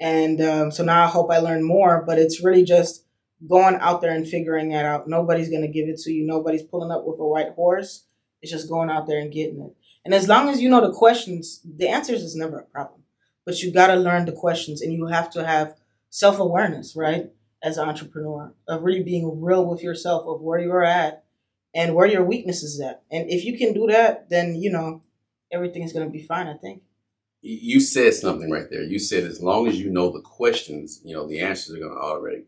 And so now I hope I learn more, but it's really just going out there and figuring it out. Nobody's going to give it to you. Nobody's pulling up with a white horse. It's just going out there and getting it. And as long as you know the questions, the answers is never a problem. But you got to learn the questions, and you have to have self-awareness, right? As an entrepreneur, of really being real with yourself, of where you're at and where your weaknesses at. And if you can do that, then, everything's going to be fine, I think. You said something right there. You said as long as you know the questions, the answers are going to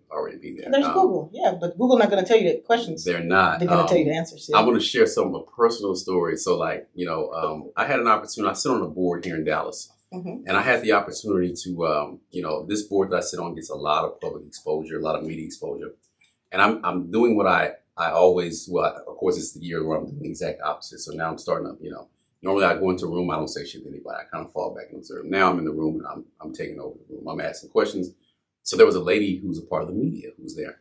already be there. There's Google, yeah, but Google not going to tell you the questions. They're not. They're going to tell you the answers. Yeah. I want to share some of a personal story. So, I had an opportunity. I sit on a board here in Dallas, and I had the opportunity to, this board that I sit on gets a lot of public exposure, a lot of media exposure, and I'm doing what I always. Well, of course, it's the year where I'm doing the exact opposite. So now I'm starting up. Normally I go into a room, I don't say shit to anybody. I kind of fall back and observe. Now I'm in the room and I'm taking over the room. I'm asking questions. So there was a lady who was a part of the media who was there.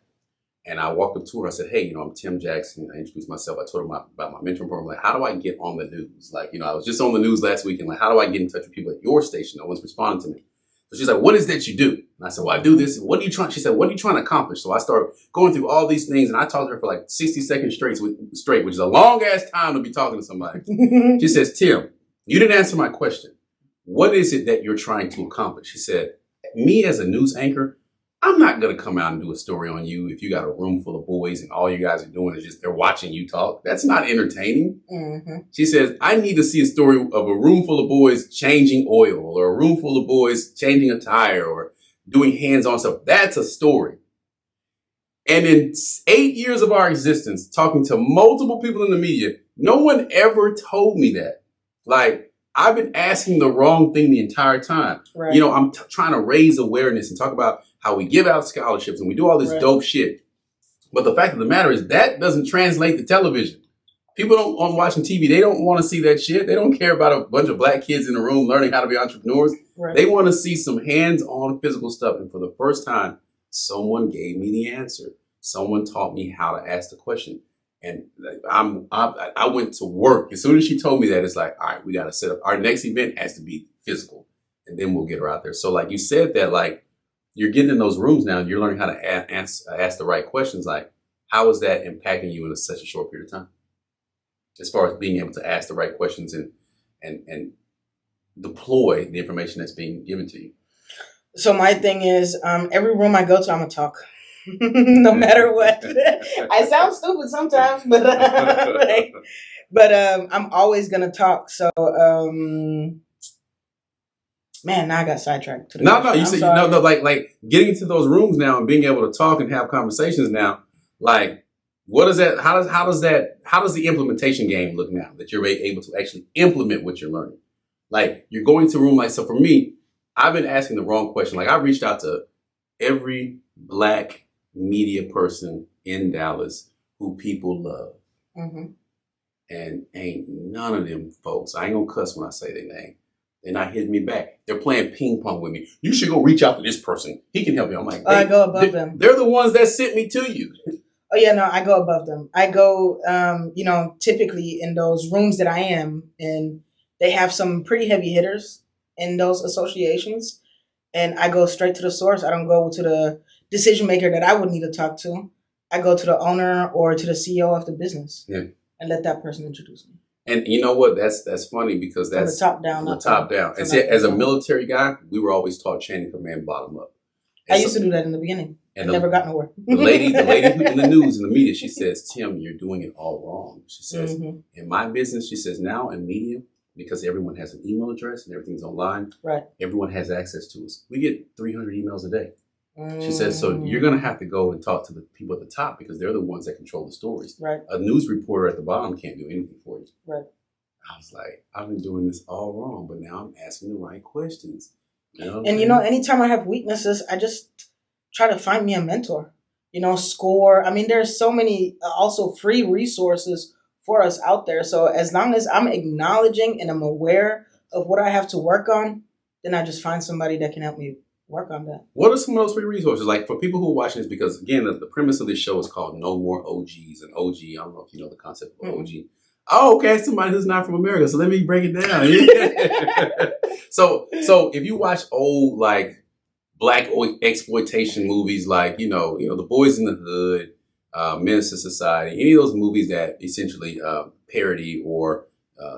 And I walked up to her. I said, hey, I'm Tim Jackson. I introduced myself. I told her about my mentoring program. Like, how do I get on the news? I was just on the news last week. And how do I get in touch with people at your station? No one's responding to me. So she's like, what is that you do? And I said, well, I do this. She said, what are you trying to accomplish? So I started going through all these things, and I talked to her for 60 seconds straight, which is a long ass time to be talking to somebody. She says, Tim, you didn't answer my question. What is it that you're trying to accomplish? She said, me as a news anchor, I'm not going to come out and do a story on you if you got a room full of boys and all you guys are doing is just they're watching you talk. That's not entertaining. Mm-hmm. She says, I need to see a story of a room full of boys changing oil or a room full of boys changing a tire or doing hands-on stuff. That's a story. And in 8 years of our existence, talking to multiple people in the media, no one ever told me that. I've been asking the wrong thing the entire time. Right. I'm trying to raise awareness and talk about how we give out scholarships and we do all this dope shit. But the fact of the matter is that doesn't translate to television. People don't on watching TV. They don't want to see that shit. They don't care about a bunch of black kids in a room learning how to be entrepreneurs. Right. They want to see some hands-on physical stuff. And for the first time, someone gave me the answer. Someone taught me how to ask the question. And I went to work. As soon as she told me that, it's like, all right, we got to set up. Our next event has to be physical. And then we'll get her out there. So you said that, you're getting in those rooms now. And you're learning how to ask the right questions. How is that impacting you in such a short period of time? As far as being able to ask the right questions and deploy the information that's being given to you. So my thing is, every room I go to, I'm going to talk. No matter what. I sound stupid sometimes, but I'm always gonna talk. So man, now I got sidetracked. You said getting into those rooms now and being able to talk and have conversations now. What is that? How does the implementation game look now that you're able to actually implement what you're learning? You're going to a room so for me, I've been asking the wrong question. I reached out to every black media person in Dallas who people love. Mm-hmm. And ain't none of them folks, I ain't gonna cuss when I say their name. They're not hitting me back. They're playing ping pong with me. You should go reach out to this person. He can help you. I'm like, I go above them. They're the ones that sent me to you. Oh yeah, no, I go above them. I go, typically in those rooms that I am in, they have some pretty heavy hitters in those associations. And I go straight to the source. I don't go to the decision maker that I would need to talk to. I go to the owner or to the CEO of the business and let that person introduce me. And you know what? That's funny because that's from the top down. From the top down. And see, as a military guy, we were always taught chain of command bottom up. And I used to do that in the beginning. And never got nowhere. The lady who in the news, in the media, she says, Tim, you're doing it all wrong. She says, in my business, she says, now in media, because everyone has an email address and everything's online, right? Everyone has access to us. We get 300 emails a day. She says, so you're going to have to go and talk to the people at the top because they're the ones that control the stories. Right. A news reporter at the bottom can't do anything for you. Right. I was like, I've been doing this all wrong, but now I'm asking the right questions. And anytime I have weaknesses, I just try to find me a mentor. Score. I mean, there's so many also free resources for us out there. So as long as I'm acknowledging and I'm aware of what I have to work on, then I just find somebody that can help me work on that. What are some of those free resources? For people who are watching this, because again, the premise of this show is called No More OGs. And OG, I don't know if you know the concept of OG. Oh, okay, somebody who's not from America. So let me break it down. So if you watch old like black exploitation movies, like The Boys in the Hood, Menace to Society, any of those movies that essentially parody or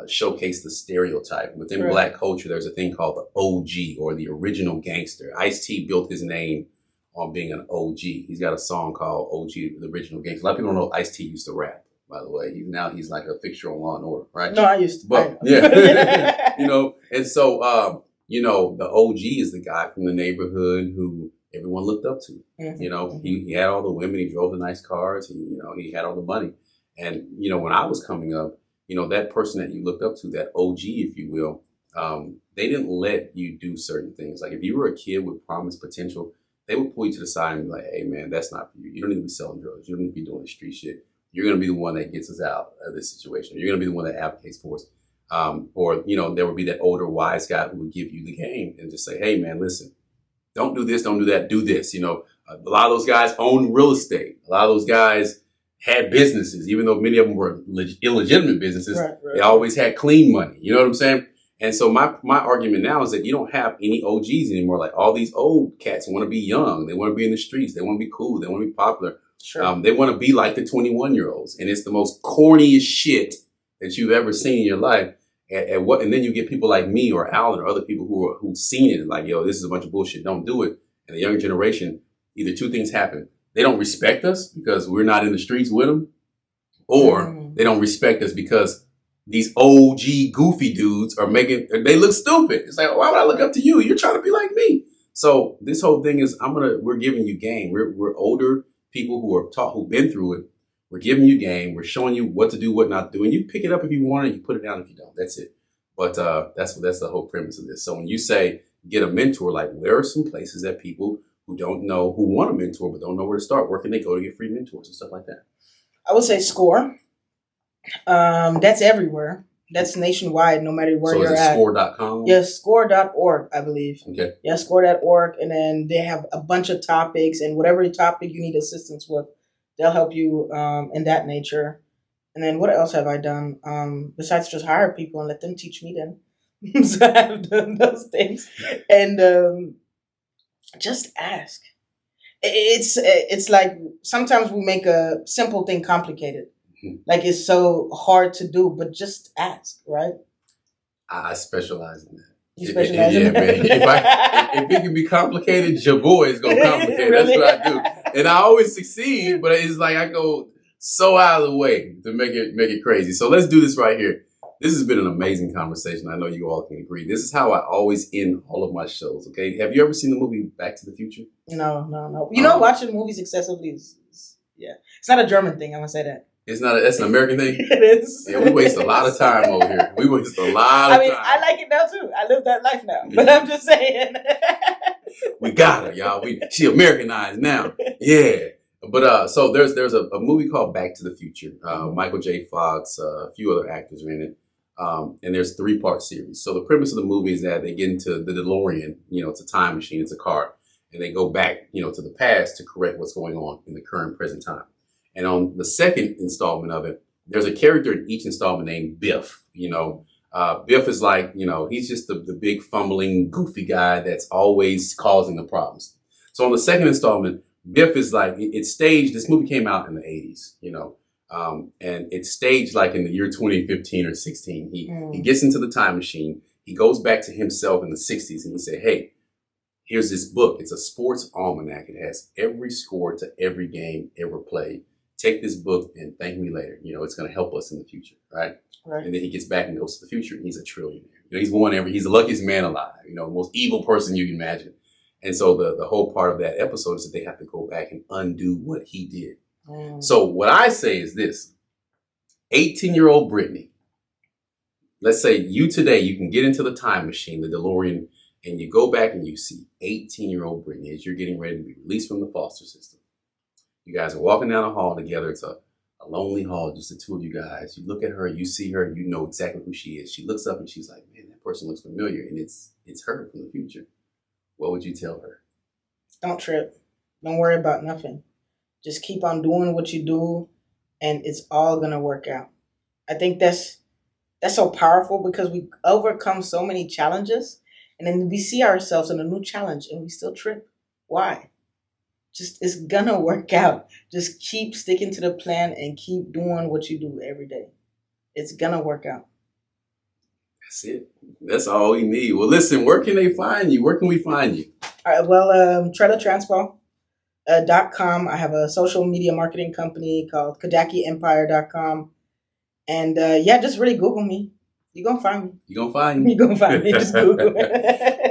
showcase the stereotype within Right. black culture, there's a thing called the OG or the original gangster. Ice-T built his name on being an OG. He's got a song called OG, the original gangster. A lot of people don't know Ice-T used to rap. By the way, he's like a fixture on Law and Order, right? No, I used to. But yeah, and so the OG is the guy from the neighborhood who everyone looked up to. Mm-hmm. He had all the women, he drove the nice cars, he had all the money. And when I was coming up, that person that you looked up to, that OG, if you will, they didn't let you do certain things. Like if you were a kid with promised potential, they would pull you to the side and be like, "Hey man, that's not for you. You don't need to be selling drugs. You don't need to be doing the street shit. You're going to be the one that gets us out of this situation. You're going to be the one that advocates for us." Or there would be that older wise guy who would give you the game and just say, "Hey man, listen, don't do this, don't do that, do this." A lot of those guys owned real estate. A lot of those guys had businesses, even though many of them were illegitimate businesses. Right. They always had clean money. You know what I'm saying? And so my argument now is that you don't have any OGs anymore. Like all these old cats want to be young. They want to be in the streets. They want to be cool. They want to be popular. Sure. They want to be like the 21-year-olds. And it's the most corniest shit that you've ever seen in your life. And then you get people like me or Alan or other people who've seen it and like, yo, this is a bunch of bullshit. Don't do it. And the younger generation, either two things happen. They don't respect us because we're not in the streets with them, or they don't respect us because these OG goofy dudes they look stupid. It's like, why would I look up to you? You're trying to be like me. So this whole thing is, we're giving you game. We're older people who've been through it. We're giving you game. We're showing you what to do, what not to do. And you pick it up if you want it. You put it down if you don't. That's it. But that's the whole premise of this. So when you say get a mentor, like where are some places that people who don't know, who want a mentor but don't know where to start, where can they go to get free mentors and stuff like that? I would say SCORE. That's everywhere. That's nationwide, no matter where you're at. So is it score.com? Yes, score.org, I believe. Okay. Yeah, score.org. And then they have a bunch of topics, and whatever topic you need assistance with, they'll help you in that nature. And then what else have I done? Besides just hire people and let them teach me them. So I've done those things. And just ask. It's like sometimes we make a simple thing complicated. Like it's so hard to do, but just ask, right? I specialize in that. You specialize in that? Man. If it can be complicated, your boy is going to complicate. Really? That's what I do. And I always succeed, but it's like I go so out of the way to make it crazy. So let's do this right here. This has been an amazing conversation. I know you all can agree. This is how I always end all of my shows, okay? Have you ever seen the movie Back to the Future? No. Watching movies excessively is it's not a German thing, I'm going to say that. It's not. That's an American thing. It is. Yeah, we waste a lot of time over here. We waste a lot of time. I like it now too. I live that life now. But I'm just saying. We got her, y'all. She Americanized now. Yeah. But so there's a movie called Back to the Future. Michael J. Fox, a few other actors are in it. And there's 3-part series. So the premise of the movie is that they get into the DeLorean. It's a time machine. It's a car, and they go back, to the past to correct what's going on in the current present time. And on the second installment of it, there's a character in each installment named Biff. Biff is like, he's just the big fumbling, goofy guy that's always causing the problems. So on the second installment, Biff is like, it's staged. This movie came out in the 80s, and it's staged like in the year 2015 or 16. He gets into the time machine. He goes back to himself in the 60s and he said, hey, here's this book. It's a sports almanac. It has every score to every game ever played. Take this book and thank me later. It's going to help us in the future, right? And then he gets back and goes to the future and he's a trillionaire. He's the luckiest man alive, the most evil person you can imagine. And so the whole part of that episode is that they have to go back and undo what he did. So what I say is this, 18-year-old Brittany, let's say you today, you can get into the time machine, the DeLorean, and you go back and you see 18-year-old Brittany as you're getting ready to be released from the foster system. You guys are walking down a hall together. It's a lonely hall, just the two of you guys. You look at her, you see her, you know exactly who she is. She looks up and she's like, man, that person looks familiar. And it's her from the future. What would you tell her? Don't trip. Don't worry about nothing. Just keep on doing what you do and it's all going to work out. I think that's so powerful because we overcome so many challenges and then we see ourselves in a new challenge and we still trip. Why? Just it's gonna work out. Just keep sticking to the plan and keep doing what you do every day. It's gonna work out. That's it. That's all we need. Well, listen, where can they find you? Where can we find you? All right, well, TraylorTranspo.com. I have a social media marketing company called KadakiEmpire.com. And just really Google me. You're going to find me. You're going to find me? You're going to find me. Just Google.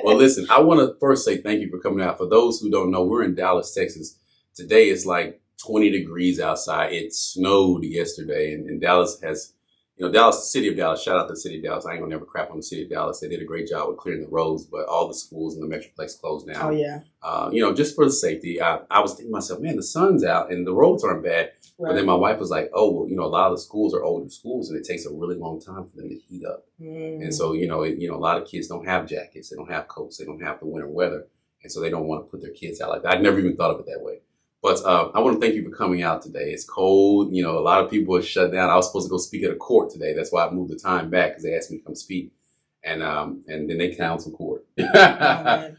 Well, listen, I want to first say thank you for coming out. For those who don't know, we're in Dallas, Texas. Today it's like 20 degrees outside. It snowed yesterday. And Dallas has, Dallas, the city of Dallas, shout out to the city of Dallas. I ain't going to never crap on the city of Dallas. They did a great job with clearing the roads, but all the schools in the Metroplex closed down. Oh, yeah. Just for the safety. I was thinking to myself, man, the sun's out and the roads aren't bad. Right. But then my wife was like, oh, well, a lot of the schools are older schools and it takes a really long time for them to heat up. And so, a lot of kids don't have jackets. They don't have coats. They don't have the winter weather. And so they don't want to put their kids out like that. I'd never even thought of it that way. But I want to thank you for coming out today. It's cold. A lot of people are shut down. I was supposed to go speak at a court today. That's why I moved the time back because they asked me to come speak. And then they canceled court. But,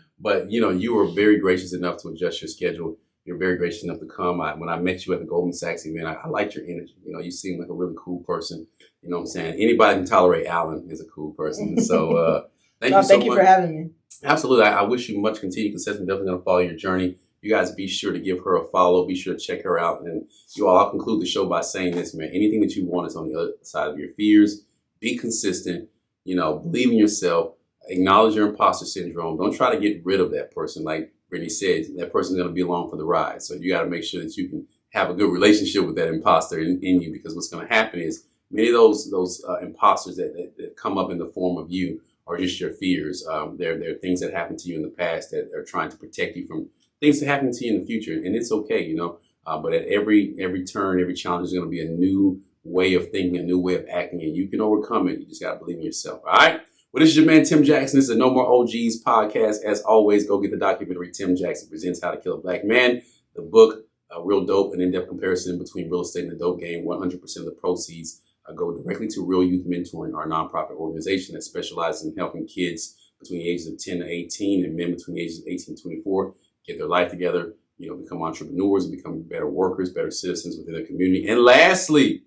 you were very gracious enough to adjust your schedule. You're very gracious enough to come. When I met you at the Goldman Sachs event, I liked your energy. You seem like a really cool person. You know what I'm saying? Anybody can tolerate Alan is a cool person. So thank you so much. Thank you for having me. Absolutely. I wish you much continued success. I'm definitely going to follow your journey. You guys be sure to give her a follow. Be sure to check her out. And I'll conclude the show by saying this, man. Anything that you want is on the other side of your fears. Be consistent. Believe in yourself. Acknowledge your imposter syndrome. Don't try to get rid of that person. Like Brittany said, that person's going to be along for the ride. So you got to make sure that you can have a good relationship with that imposter in you, because what's going to happen is many of those imposters that come up in the form of you are just your fears. They're things that happened to you in the past that are trying to protect you from things that happen to you in the future. And it's okay, but at every turn, every challenge is going to be a new way of thinking, a new way of acting, and you can overcome it. You just got to believe in yourself. All right. Well, this is your man, Tim Jackson. This is the No More OGs podcast. As always, go get the documentary Tim Jackson Presents How to Kill a Black Man. The book, Real Dope, an in-depth comparison between real estate and the dope game. 100% of the proceeds go directly to Real Youth Mentoring, our nonprofit organization that specializes in helping kids between the ages of 10 to 18 and men between the ages of 18 to 24 get their life together, become entrepreneurs and become better workers, better citizens within their community. And lastly,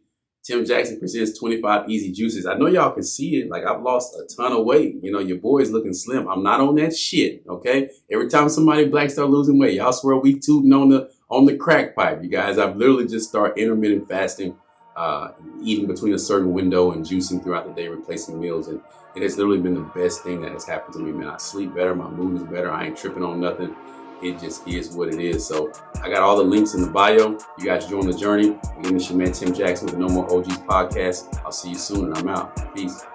Tim Jackson presents 25 Easy Juices. I know y'all can see it. Like, I've lost a ton of weight. Your boy's looking slim. I'm not on that shit, okay? Every time somebody black start losing weight, y'all swear we tooting on the crack pipe, you guys. I've literally just started intermittent fasting, eating between a certain window and juicing throughout the day, replacing meals. And it has literally been the best thing that has happened to me, man. I sleep better. My mood is better. I ain't tripping on nothing. It just is what it is. So I got all the links in the bio. You guys join the journey. Again, this is your man, Tim Jackson with the No More OGs podcast. I'll see you soon, and I'm out. Peace.